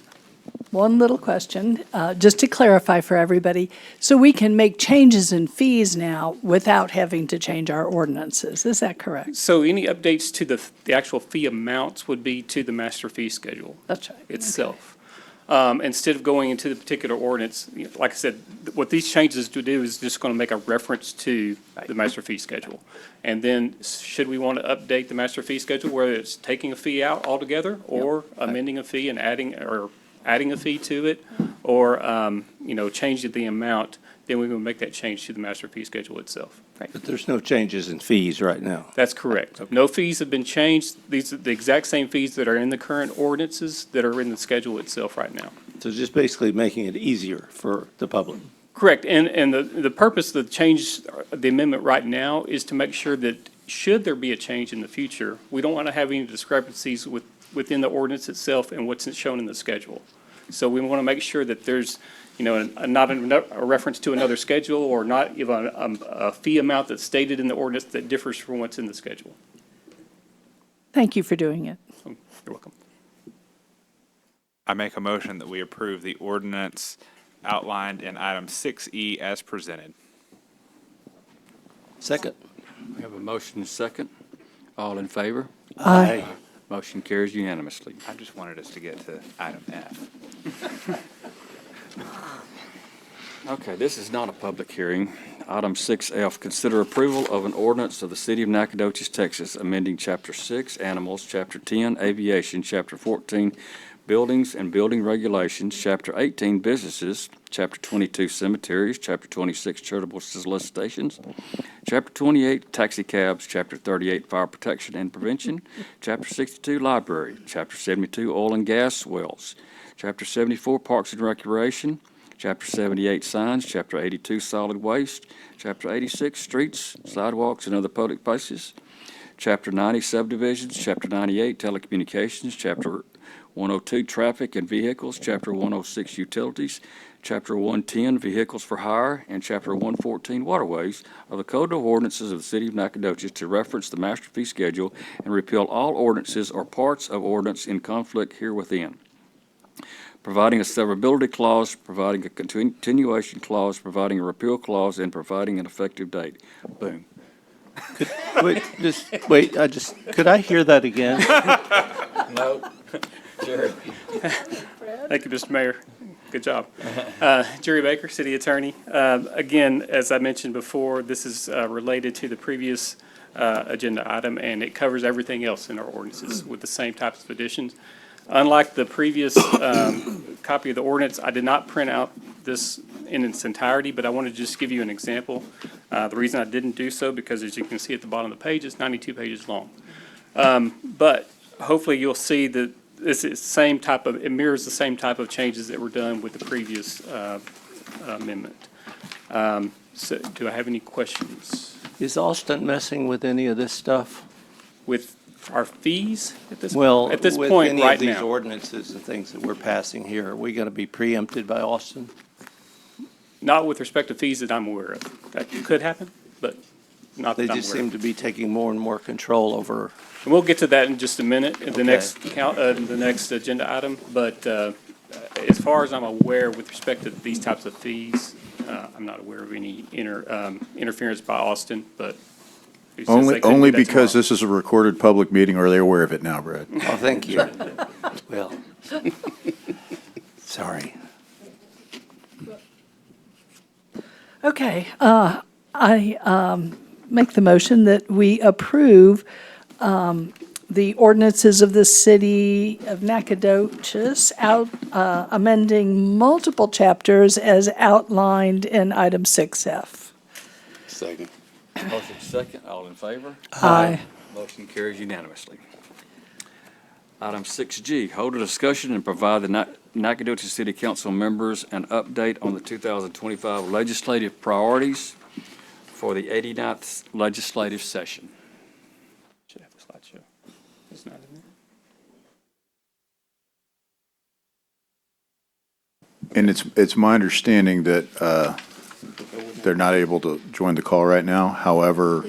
One little question, just to clarify for everybody. So we can make changes in fees now without having to change our ordinances. Is that correct? So any updates to the actual fee amounts would be to the master fee schedule That's right. itself. Instead of going into the particular ordinance, like I said, what these changes to do is just going to make a reference to the master fee schedule. And then should we want to update the master fee schedule, whether it's taking a fee out altogether or amending a fee and adding a fee to it, or, changing the amount, then we will make that change to the master fee schedule itself. But there's no changes in fees right now. That's correct. No fees have been changed. These are the exact same fees that are in the current ordinances that are in the schedule itself right now. So just basically making it easier for the public. Correct. And the purpose of the change, the amendment right now is to make sure that should there be a change in the future, we don't want to have any discrepancies within the ordinance itself and what's shown in the schedule. So we want to make sure that there's, not a reference to another schedule or not even a fee amount that's stated in the ordinance that differs from what's in the schedule. Thank you for doing it. You're welcome. I make a motion that we approve the ordinance outlined in item 6E as presented. Second. We have a motion and a second. All in favor? Aye. Motion carries unanimously. I just wanted us to get to item F. Okay, this is not a public hearing. Item 6F, consider approval of an ordinance of the City of Nacogdoches, Texas, amending Chapter 6, Animals, Chapter 10, Aviation, Chapter 14, Buildings and Building Regulations, Chapter 18, Businesses, Chapter 22, Cemeteries, Chapter 26, Charitable Solicitations, Chapter 28, Taxi Cabs, Chapter 38, Fire Protection and Prevention, Chapter 62, Library, Chapter 72, Oil and Gas Wells, Chapter 74, Parks and Recreation, Chapter 78, Signs, Chapter 82, Solid Waste, Chapter 86, Streets, Sidewalks, and Other Public Places, Chapter 90, Subdivisions, Chapter 98, Telecommunications, Chapter 102, Traffic and Vehicles, Chapter 106, Utilities, Chapter 110, Vehicles for Hire, and Chapter 114, Waterways of the Code of Ordinances of the City of Nacogdoches to reference the master fee schedule and repeal all ordinances or parts of ordinance in conflict herewithin, providing a severability clause, providing a continuation clause, providing a repeal clause, and providing an effective date. Boom. Wait, could I hear that again? No. Sure. Thank you, Mr. Mayor. Good job. Jerry Baker, City Attorney. Again, as I mentioned before, this is related to the previous agenda item, and it covers everything else in our ordinances with the same types of additions. Unlike the previous copy of the ordinance, I did not print out this in its entirety, but I want to just give you an example. The reason I didn't do so, because as you can see at the bottom of the page, it's 92 pages long. But hopefully you'll see that this is same type of, it mirrors the same type of changes that were done with the previous amendment. So do I have any questions? Is Austin messing with any of this stuff? With our fees at this, Well, at this with point any right of these now? ordinances and things that we're passing here, are we going to be preempted by Austin? Not with respect to fees that I'm aware of. That could happen, but not They that I'm just aware seem of. to be taking more and more control over. And we'll get to that in just a minute, in the Okay. next agenda item. But as far as I'm aware, with respect to these types of fees, I'm not aware of any interference by Austin, but who says they couldn't do Only that because tomorrow? this is a recorded public meeting, or are they aware of it now, Brad? Oh, thank you. Well, sorry. Okay, I make the motion that we approve the ordinances of the city of Nacogdoches amending multiple chapters as outlined in item 6F. Second. Motion second, all in favor? Aye. Motion carries unanimously. Item 6G, hold a discussion and provide the Nacogdoches City Council members an update on the 2025 legislative priorities for the 89th legislative session. Should have a slideshow. It's not in there. And it's my understanding that they're not able to join the call right now. However,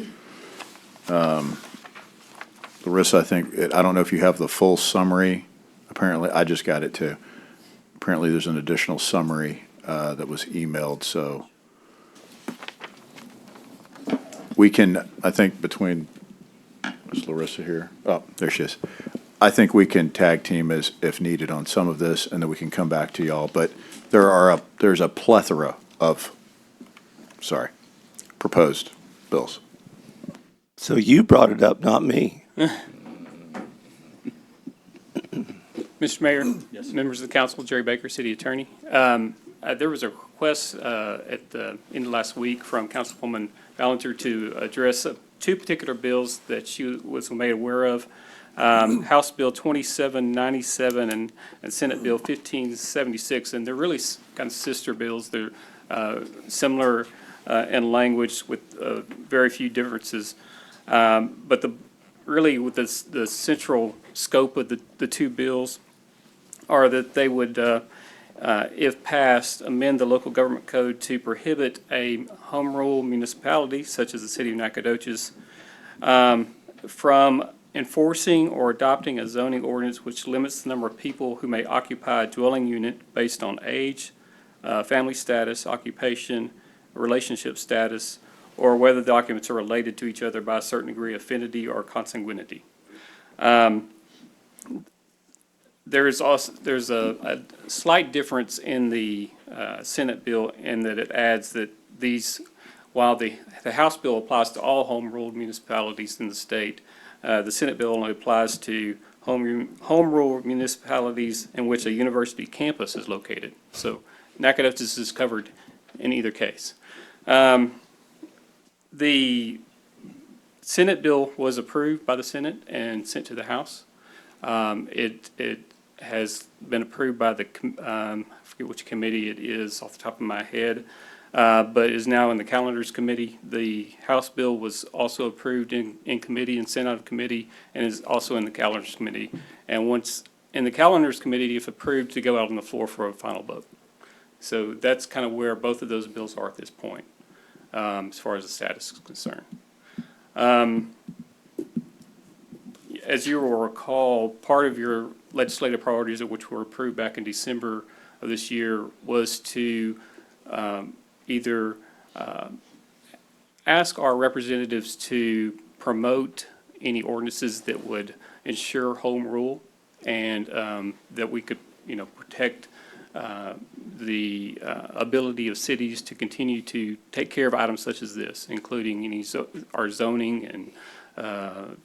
Larissa, I think, I don't know if you have the full summary. Apparently, I just got it too. Apparently, there's an additional summary that was emailed, so we can, I think between, is Larissa here? Oh, there she is. I think we can tag team as if needed on some of this, and then we can come back to y'all. But there's a plethora of, proposed bills. So you brought it up, not me. Mr. Mayor, members of the council, Jerry Baker, City Attorney. There was a request at the end of last week from Councilwoman Ballinger to address two particular bills that she was made aware of. House Bill 2797 and Senate Bill 1576, and they're really kind of sister bills. They're similar in language with very few differences. But really with the central scope of the two bills are that they would, if passed, amend the local government code to prohibit a home rule municipality, such as the city of Nacogdoches, from enforcing or adopting a zoning ordinance which limits the number of people who may occupy a dwelling unit based on age, family status, occupation, relationship status, or whether the documents are related to each other by a certain degree of affinity or consanguinity. There's a slight difference in the Senate bill in that it adds that these, while the House bill applies to all home ruled municipalities in the state, the Senate bill only applies to home rule municipalities in which a university campus is located. So Nacogdoches is covered in either case. The Senate bill was approved by the Senate and sent to the House. It has been approved by I forget which committee it is off the top of my head, but is now in the Calendars Committee. The House bill was also approved in committee and sent out of committee and is also in the Calendars Committee. And once in the Calendars Committee, if approved, to go out on the floor for a final vote. So that's kind of where both of those bills are at this point, as far as the status is concerned. As you will recall, part of your legislative priorities, which were approved back in December of this year, was to either ask our representatives to promote any ordinances that would ensure home rule and that we could, protect the ability of cities to continue to take care of items such as this, including our zoning and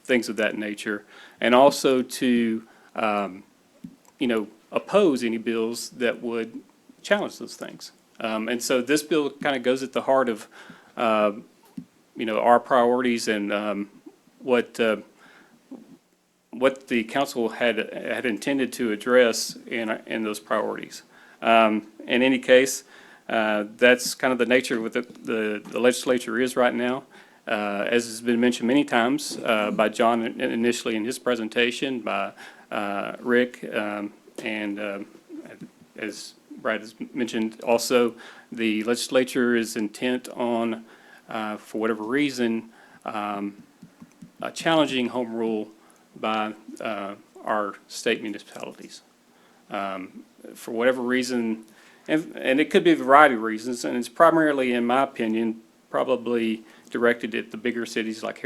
things of that nature, and also to, oppose any bills that would challenge those things. And so this bill kind of goes at the heart of, our priorities and what the council had intended to address in those priorities. In any case, that's kind of the nature of what the legislature is right now. As has been mentioned many times by John initially in his presentation, by Rick, and as Brad has mentioned also, the legislature is intent on, for whatever reason, challenging home rule by our state municipalities. For whatever reason, and it could be a variety of reasons, and it's primarily, in my opinion, probably directed at the bigger cities like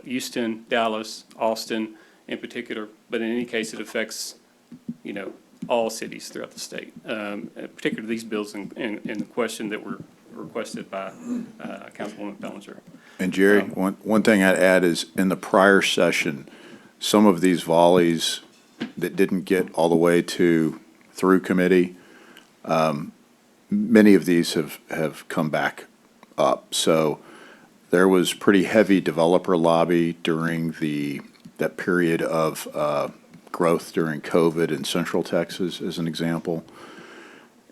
Houston, Dallas, Austin in particular, but in any case, it affects, all cities throughout the state, particularly these bills in the question that were requested by Councilwoman Bellinger. And Jerry, one thing I'd add is in the prior session, some of these volleys that didn't get all the way through committee, many of these have come back up. So there was pretty heavy developer lobby during that period of growth during COVID in Central Texas, as an example.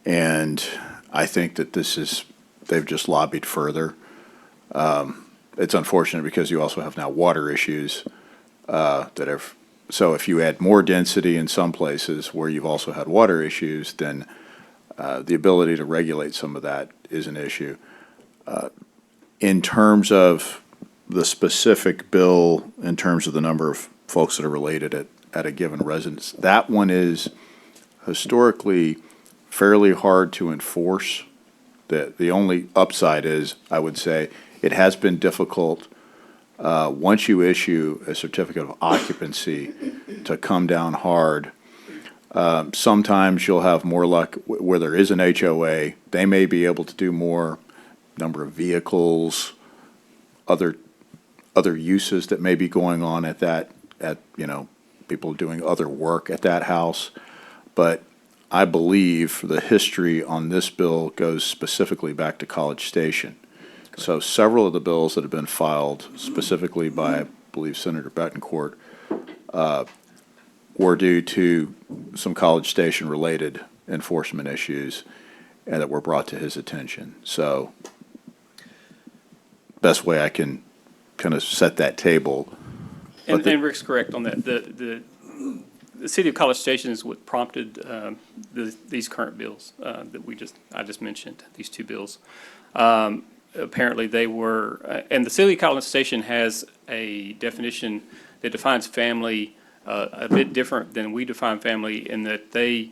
And I think that they've just lobbied further. It's unfortunate because you also have now water issues so if you add more density in some places where you've also had water issues, then the ability to regulate some of that is an issue. In terms of the specific bill, in terms of the number of folks that are related at a given residence, that one is historically fairly hard to enforce. The only upside is, I would say, it has been difficult once you issue a certificate of occupancy to come down hard. Sometimes you'll have more luck where there is an HOA. They may be able to do more number of vehicles, other uses that may be going on people doing other work at that house. But I believe the history on this bill goes specifically back to College Station. So several of the bills that have been filed specifically by, I believe, Senator Betancourt were due to some College Station related enforcement issues and that were brought to his attention. So best way I can kind of set that table. And Rick's correct on that. The city of College Station is what prompted these current bills that I just mentioned, these two bills. Apparently they were, and the city of College Station has a definition that defines family a bit different than we define family, in that they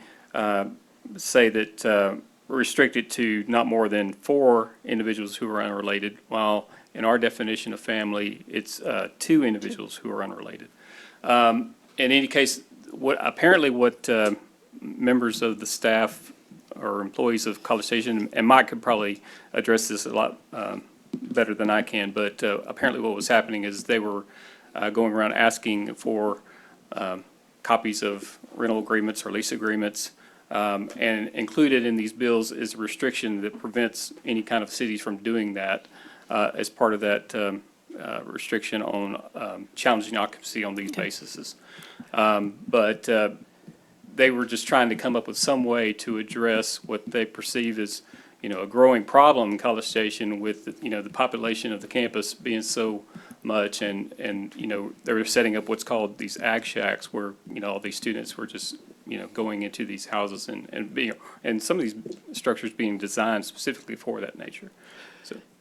say that restricted to not more than 4 individuals who are unrelated, while in our definition of family, it's 2 individuals who are unrelated. In any case, what members of the staff or employees of College Station, and Mike could probably address this a lot better than I can, but apparently what was happening is they were going around asking for copies of rental agreements or lease agreements. And included in these bills is a restriction that prevents any kind of cities from doing that as part of that restriction on challenging occupancy on these bases. But they were just trying to come up with some way to address what they perceive as, a growing problem in College Station with, the population of the campus being so much. And they were setting up what's called these ag shacks where, all these students were just, going into these houses and some of these structures being designed specifically for that nature.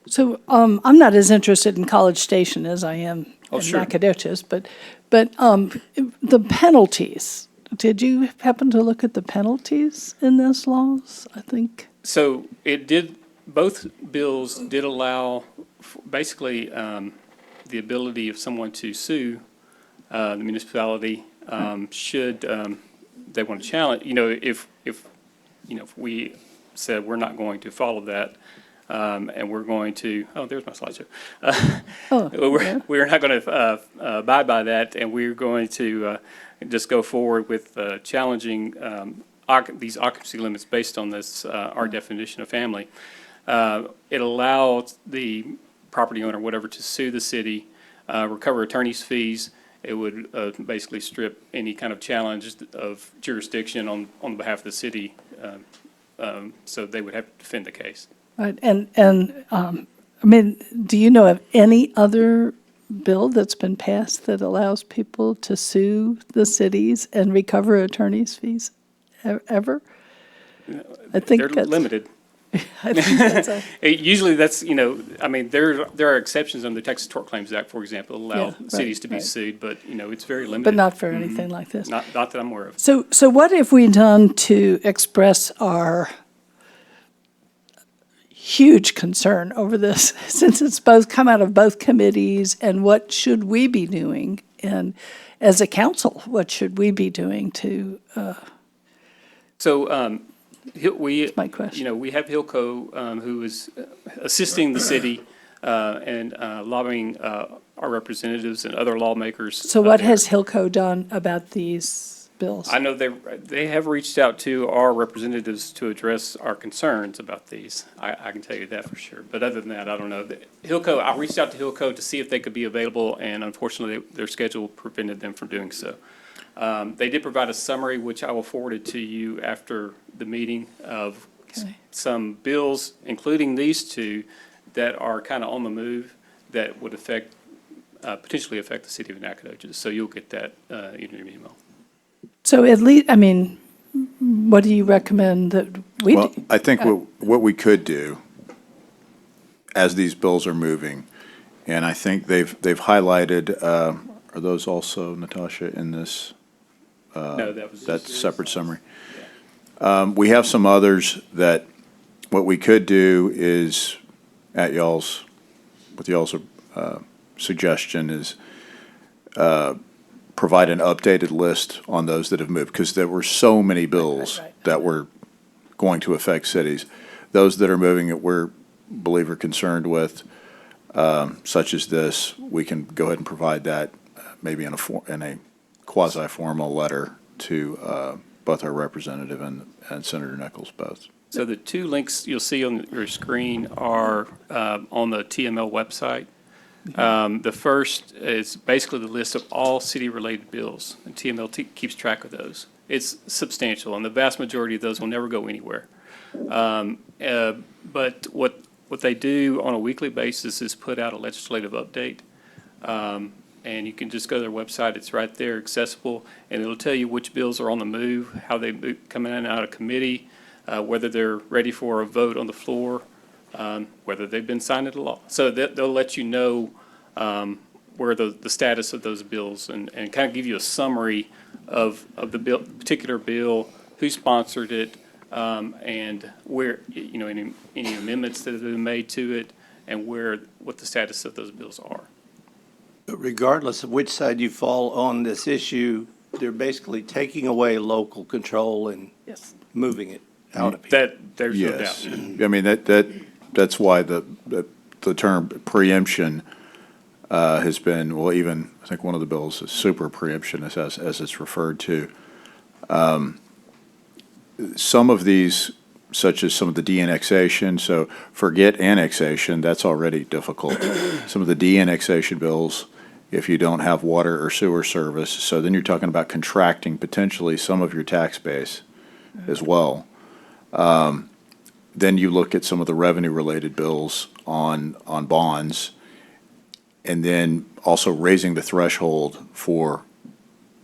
So I'm not as interested in College Station as I am in sure. Nacogdoches, but the penalties, did you happen to look at the penalties in this laws? I think. So both bills did allow basically the ability of someone to sue the municipality should they want to challenge, if we said we're not going to follow that, and we're going to, there's my slideshow. We're not going to abide by that, and we're going to just go forward with challenging these occupancy limits based on this, our definition of family. It allows the property owner, whatever, to sue the city, recover attorney's fees. It would basically strip any kind of challenge of jurisdiction on behalf of the city, so they would have to defend the case. Right, do you know of any other bill that's been passed that allows people to sue the cities and recover attorney's fees ever? I think They're that's limited. I think that's Usually that's, there are exceptions under the Texas Tort Claims Act, for example, allow Yeah, right, cities to be right. sued, but, it's very limited. but not for anything like this. Not that I'm aware of. So what have we done to express our huge concern over this, since it's both come out of both committees, and what should we be doing? And as a council, what should we be doing to, So, we, my question. we have Hilco, who is assisting the city, and lobbying, our representatives and other lawmakers. So what there. has Hilco done about these bills? I know they have reached out to our representatives to address our concerns about these. I can tell you that for sure. But other than that, I don't know. I reached out to Hilco to see if they could be available, and unfortunately, their schedule prevented them from doing so. They did provide a summary, which I will forward it to you after the meeting, of Okay. some bills, including these two, that are kind of on the move that would potentially affect the city of Nacogdoches. So you'll get that in your email. So at least, what do you recommend that we Well, do? I think what we could do, as these bills are moving, and I think they've highlighted, are those also, Natasha, in this? No, that was. That separate summary. We have some others that, what we could do is, with y'all's suggestion, is provide an updated list on those that have moved, because there were so many bills right. that were going to affect cities. Those that are moving that we're, believe are concerned with, such as this, we can go ahead and provide that maybe in a quasi-formal letter to both our representative and Senator Nichols both. So the two links you'll see on your screen are on the TML website. The first is basically the list of all city-related bills, and TML keeps track of those. It's substantial, and the vast majority of those will never go anywhere. But what they do on a weekly basis is put out a legislative update. And you can just go to their website, it's right there, accessible, and it'll tell you which bills are on the move, how they come in and out of committee, whether they're ready for a vote on the floor, whether they've been signed into law. So they'll let you know where the status of those bills, and kind of give you a summary of the particular bill, who sponsored it, and where, any amendments that have been made to it, and what the status of those bills are. But regardless of which side you fall on this issue, they're basically taking away local control and Yes. moving it out of here. There's no Yes. doubt. I mean, that's why the term preemption has been, well, even, I think one of the bills is super preemption as it's referred to. Some of these, such as some of the de-annexation, so forget annexation, that's already difficult. Some of the de-annexation bills, if you don't have water or sewer service, so then you're talking about contracting potentially some of your tax base as well. Then you look at some of the revenue-related bills on bonds, and then also raising the threshold for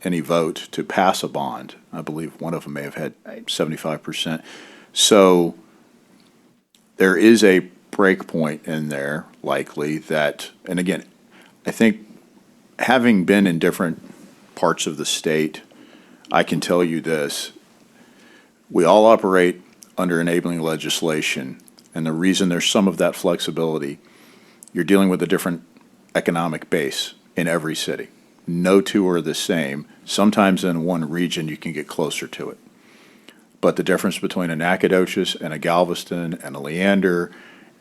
any vote to pass a bond. I believe one of them may have had 75%. So there is a break point in there, likely, that, and again, I think having been in different parts of the state, I can tell you this. We all operate under enabling legislation, and the reason there's some of that flexibility, you're dealing with a different economic base in every city. No two are the same. Sometimes in one region, you can get closer to it. But the difference between a Nacogdoches and a Galveston and a Leander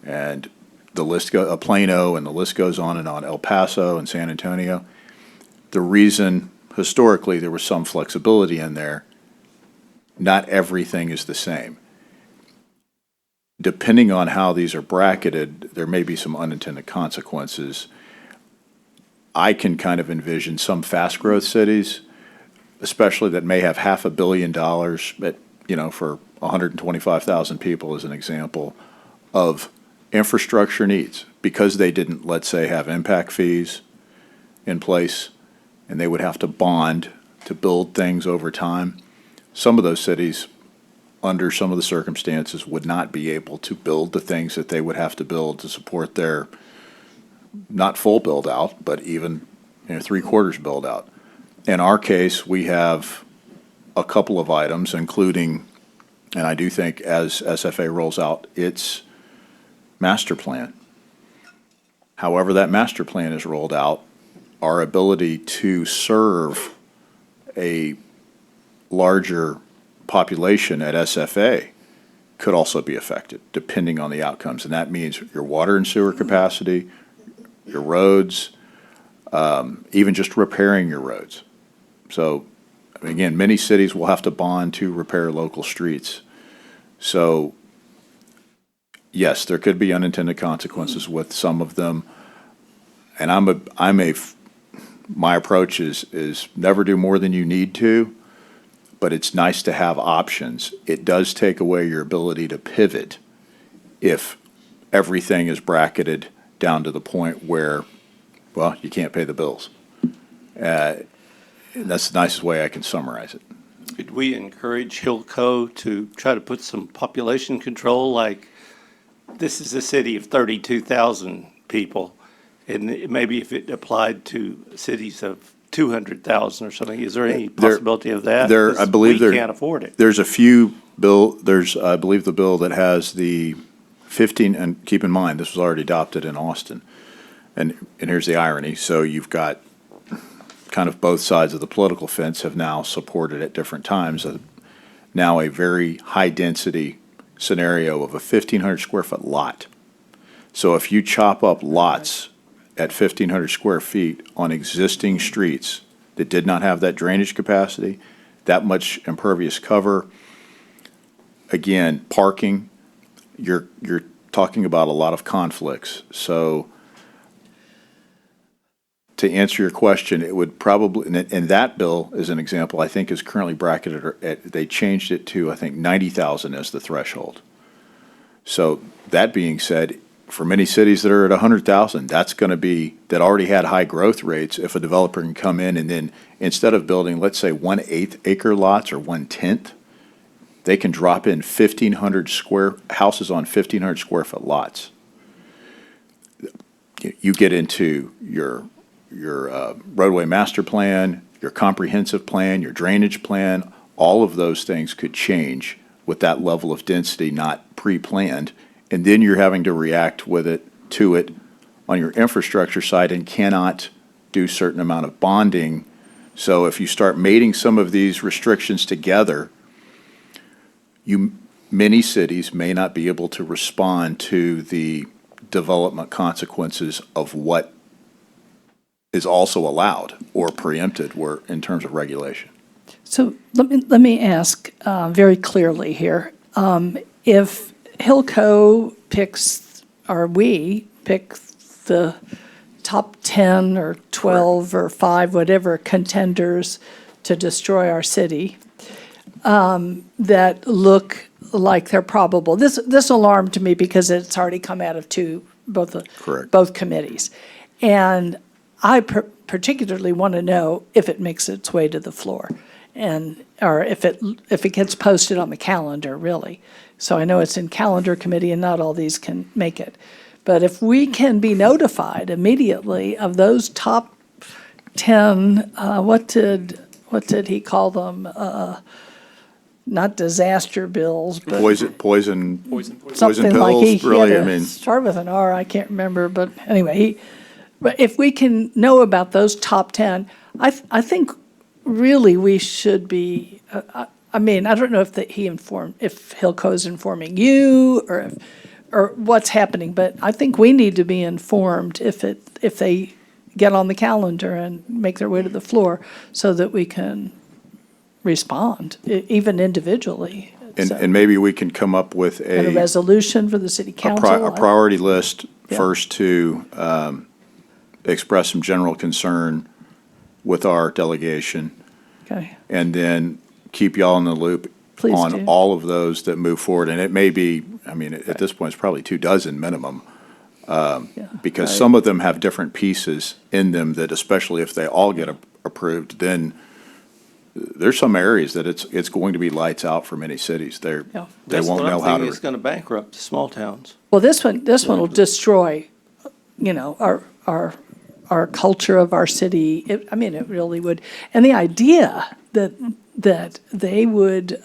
and the list a Plano, and the list goes on and on, El Paso and San Antonio, the reason historically there was some flexibility in there, not everything is the same. Depending on how these are bracketed, there may be some unintended consequences. I can kind of envision some fast growth cities, especially that may have $500 million, but, for 125,000 people as an example, of infrastructure needs, because they didn't, let's say, have impact fees in place, and they would have to bond to build things over time. Some of those cities, under some of the circumstances, would not be able to build the things that they would have to build to support their not full build out, but even 3/4 build out. In our case, we have a couple of items, including, and I do think as SFA rolls out its master plan, however that master plan is rolled out, our ability to serve a larger population at SFA could also be affected, depending on the outcomes. And that means your water and sewer capacity, your roads, even just repairing your roads. So, again, many cities will have to bond to repair local streets. So, yes, there could be unintended consequences with some of them. And my approach is never do more than you need to, but it's nice to have options. It does take away your ability to pivot if everything is bracketed down to the point where, well, you can't pay the bills. That's the nicest way I can summarize it. Could we encourage Hillco to try to put some population control, like this is a city of 32,000 people, and maybe if it applied to cities of 200,000 or something, is there any possibility of that? I believe we can't afford it. There's a few I believe the bill that has the 15, and keep in mind, this was already adopted in Austin. And here's the irony. So you've got kind of both sides of the political fence have now supported at different times now a very high density scenario of a 1,500 square foot lot. So if you chop up lots at 1,500 square feet on existing streets that did not have that drainage capacity, that much impervious cover, again, parking, you're talking about a lot of conflicts. So to answer your question, it would probably, and that bill, as an example, I think is currently bracketed they changed it to, I think, 90,000 as the threshold. So that being said, for many cities that are at 100,000, that's going to be, that already had high growth rates, if a developer can come in and then, instead of building, let's say, 1/8 acre lots or 1/10, they can drop in 1,500 square, houses on 1,500 square foot lots. You get into your roadway master plan, your comprehensive plan, your drainage plan, all of those things could change with that level of density not pre-planned. And then you're having to react to it on your infrastructure side and cannot do certain amount of bonding. So if you start mating some of these restrictions together, many cities may not be able to respond to the development consequences of what is also allowed or preempted where, in terms of regulation. So let me ask very clearly here. If Hillco picks, or we pick the top 10 or 12 or 5, whatever contenders to destroy our city that look like they're probable. This alarmed me because it's already come out of Correct. both committees. And I particularly want to know if it makes its way to the floor or if it gets posted on the calendar, really. So I know it's in calendar committee and not all these can make it. But if we can be notified immediately of those top 10, what did he call them? Not disaster bills, but Poison something like pills, really, I had mean. to start with an R, I can't remember, but anyway, but if we can know about those top 10, I think really we should be, I mean, I don't know if if Hillco's informing you or what's happening, but I think we need to be informed if they get on the calendar and make their way to the floor so that we can respond, even individually. And maybe we can come up with And a resolution for the city council. a priority list Yeah. first to express some general concern with our delegation, Okay, and then keep y'all in the loop Please on do. all of those that move forward. And it may be, I mean, at this point, it's probably 24 minimum, because right. some of them have different pieces in them that, especially if they all get approved, then there's some areas that it's going to be lights out for many cities. They Yeah. won't know how to. It's going to bankrupt the small towns. well, this one will destroy, our culture of our city. I mean, it really would. And the idea that they would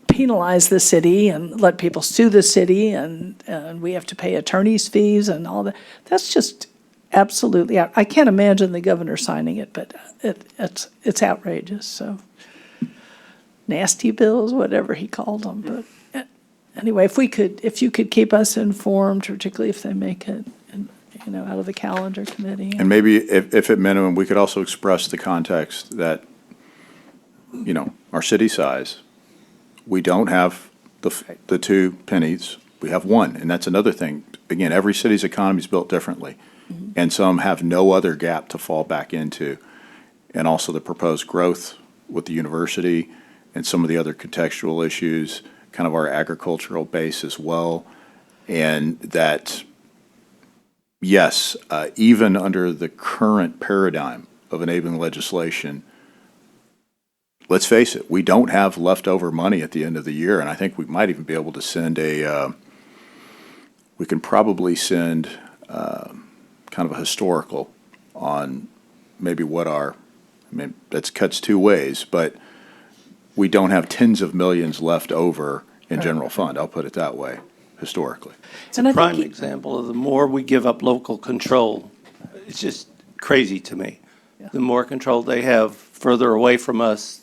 penalize the city and let people sue the city and we have to pay attorney's fees and all that, that's just absolutely out. I can't imagine the governor signing it, but it's outrageous, so. Nasty bills, whatever he called them, but anyway, if you could keep us informed, particularly if they make it, out of the calendar committee. And maybe if at minimum, we could also express the context that, our city size, we don't have the 2 pennies, we have 1, and that's another thing. Again, every city's economy is built differently, and some have no other gap to fall back into. And also the proposed growth with the university and some of the other contextual issues, kind of our agricultural base as well, and that, yes, even under the current paradigm of enabling legislation, let's face it, we don't have leftover money at the end of the year, and I think we might even be able to send we can probably send kind of a historical on maybe that cuts 2 ways, but we don't have tens of millions left over in general fund, I'll put it that way, historically. It's a prime example of the more we give up local control, it's just crazy to me. The more control they have further away from us,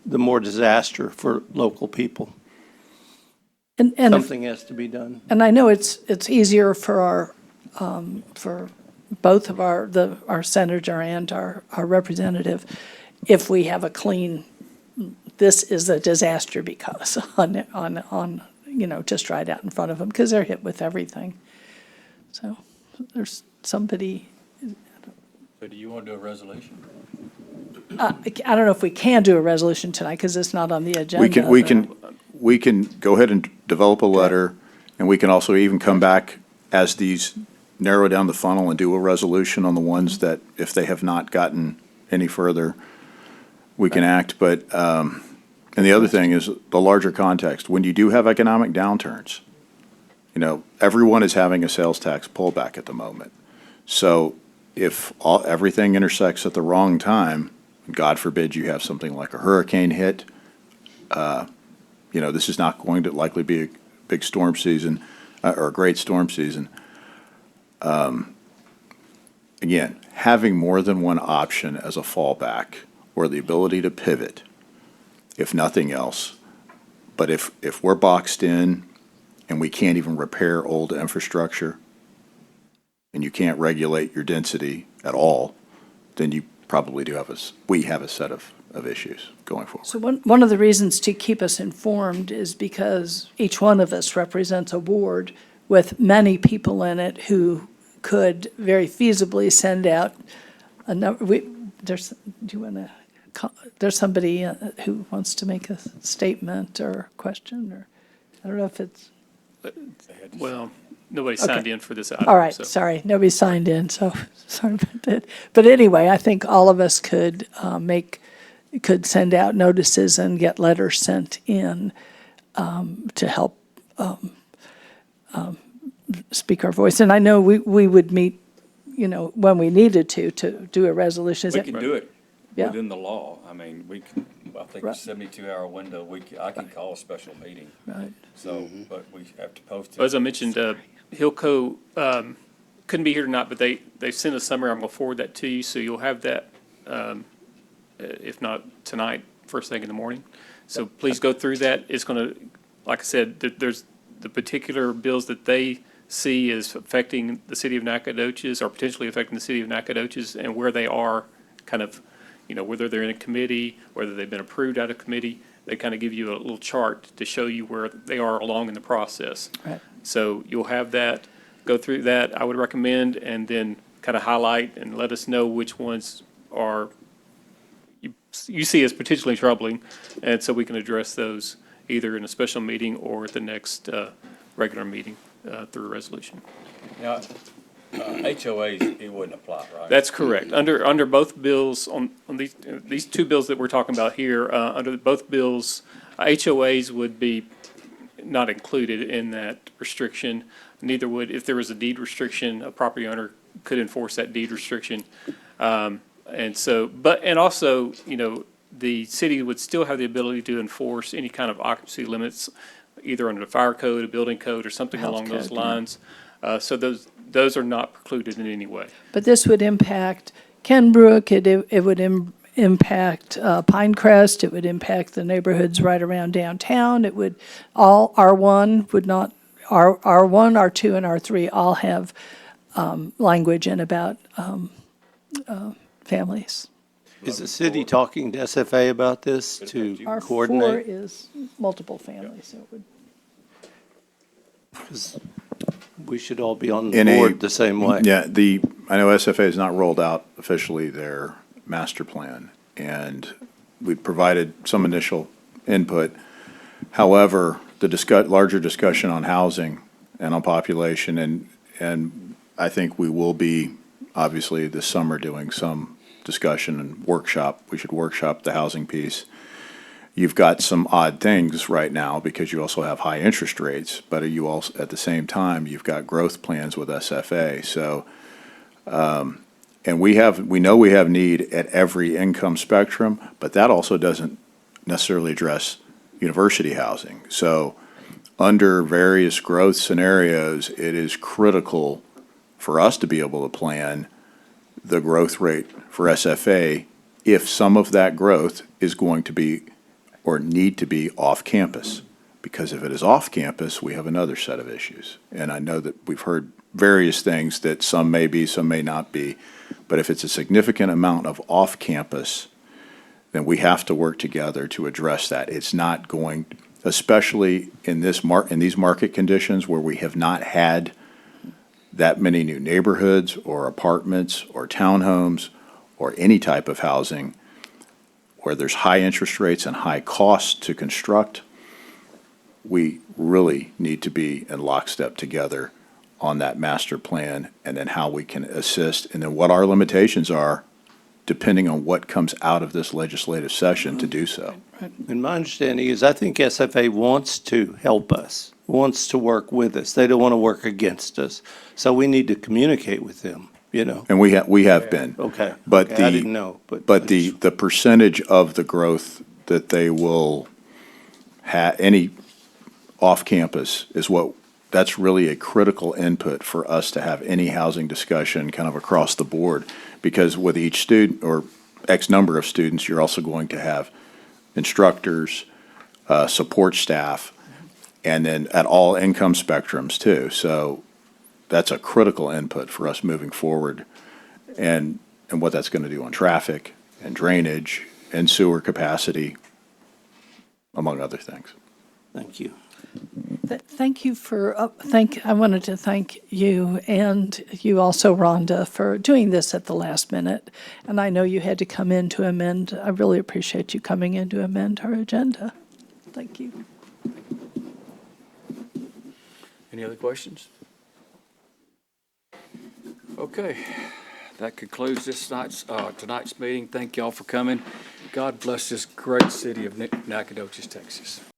the more disaster for local people. And Something has to be done. And I know it's easier for for both of our senator and our representative if we have a clean, this is a disaster because on just right out in front of them, because they're hit with everything. So there's somebody. So do you want to do a resolution? I don't know if we can do a resolution tonight because it's not on the agenda. We can go ahead and develop a letter, and we can also even come back as these narrow down the funnel and do a resolution on the ones that, if they have not gotten any further, we can act. But, and the other thing is the larger context. When you do have economic downturns, everyone is having a sales tax pullback at the moment. So if everything intersects at the wrong time, God forbid you have something like a hurricane hit, this is not going to likely be a big storm season or a great storm season. Again, having more than one option as a fallback or the ability to pivot, if nothing else. But if we're boxed in and we can't even repair old infrastructure, and you can't regulate your density at all, then you probably do have we have a set of issues going forward. So one of the reasons to keep us informed is because each one of us represents a ward with many people in it who could very feasibly send out a number, there's somebody who wants to make a statement or question, or, I don't know if it's, Well, nobody signed in for this item. all right, so. sorry, nobody signed in, so sorry about that. But anyway, I think all of us could could send out notices and get letters sent in to help speak our voice. And I know we would meet, when we needed to do a resolution. We can do it Yeah. within the law. I mean, I think Right. a 72-hour window, I can call a special meeting. Right. So, but we have to post it. As I mentioned, Hilco couldn't be here tonight, but they sent a summary. I'm going to forward that to you, so you'll have that, if not tonight, first thing in the morning. So please go through that. It's going to, like I said, there's the particular bills that they see as affecting the city of Nacogdoches or potentially affecting the city of Nacogdoches and where they are kind of, whether they're in a committee, whether they've been approved out of committee. They kind of give you a little chart to show you where they are along in the process. Right. So you'll have that, go through that, I would recommend, and then kind of highlight and let us know which ones are, you see as potentially troubling, and so we can address those either in a special meeting or at the next regular meeting through a resolution. Now, HOAs, it wouldn't apply, right? That's correct. Under both bills, on these two bills that we're talking about here, under both bills, HOAs would be not included in that restriction. Neither would, if there was a deed restriction, a property owner could enforce that deed restriction. And so, and also, the city would still have the ability to enforce any kind of occupancy limits, either under the fire code, a building code, or something Health along those code, yeah. lines. So those are not precluded in any way. But this would impact Kenbrook, it would impact Pinecrest, it would impact the neighborhoods right around downtown. It would, all R1 would not, R1, R2, and R3 all have language in about families. Is the city talking to SFA about this to R4 coordinate? is multiple families, so it would. 'Cause we should all be on In a- board the same way. Yeah, I know SFA has not rolled out officially their master plan, and we provided some initial input. However, the larger discussion on housing and on population, and I think we will be, obviously, this summer doing some discussion and workshop. We should workshop the housing piece. You've got some odd things right now because you also have high interest rates, but you also, at the same time, you've got growth plans with SFA. So, and we know we have need at every income spectrum, but that also doesn't necessarily address university housing. So, under various growth scenarios, it is critical for us to be able to plan the growth rate for SFA if some of that growth is going to be or need to be off campus. Because if it is off campus, we have another set of issues. And I know that we've heard various things that some may be, some may not be. But if it's a significant amount of off campus, then we have to work together to address that. It's not going, especially in these market conditions where we have not had that many new neighborhoods or apartments or townhomes or any type of housing where there's high interest rates and high costs to construct. We really need to be in lockstep together on that master plan and then how we can assist and then what our limitations are depending on what comes out of this legislative session to do so. And my understanding is I think SFA wants to help us, wants to work with us. They don't want to work against us. So we need to communicate with them, And we have been. Okay. But Okay, I didn't know, but. But the percentage of the growth that they will any off-campus is that's really a critical input for us to have any housing discussion kind of across the board. Because with each student or X number of students, you're also going to have instructors, support staff, and then at all income spectrums too. So that's a critical input for us moving forward, and what that's going to do on traffic and drainage and sewer capacity, among other things. Thank you. Thank you for, I wanted to thank you and you also, Rhonda, for doing this at the last minute. And I know you had to come in to amend. I really appreciate you coming in to amend our agenda. Thank you. Any other questions? Okay, that concludes tonight's meeting. Thank y'all for coming. God bless this great city of Nacogdoches, Texas.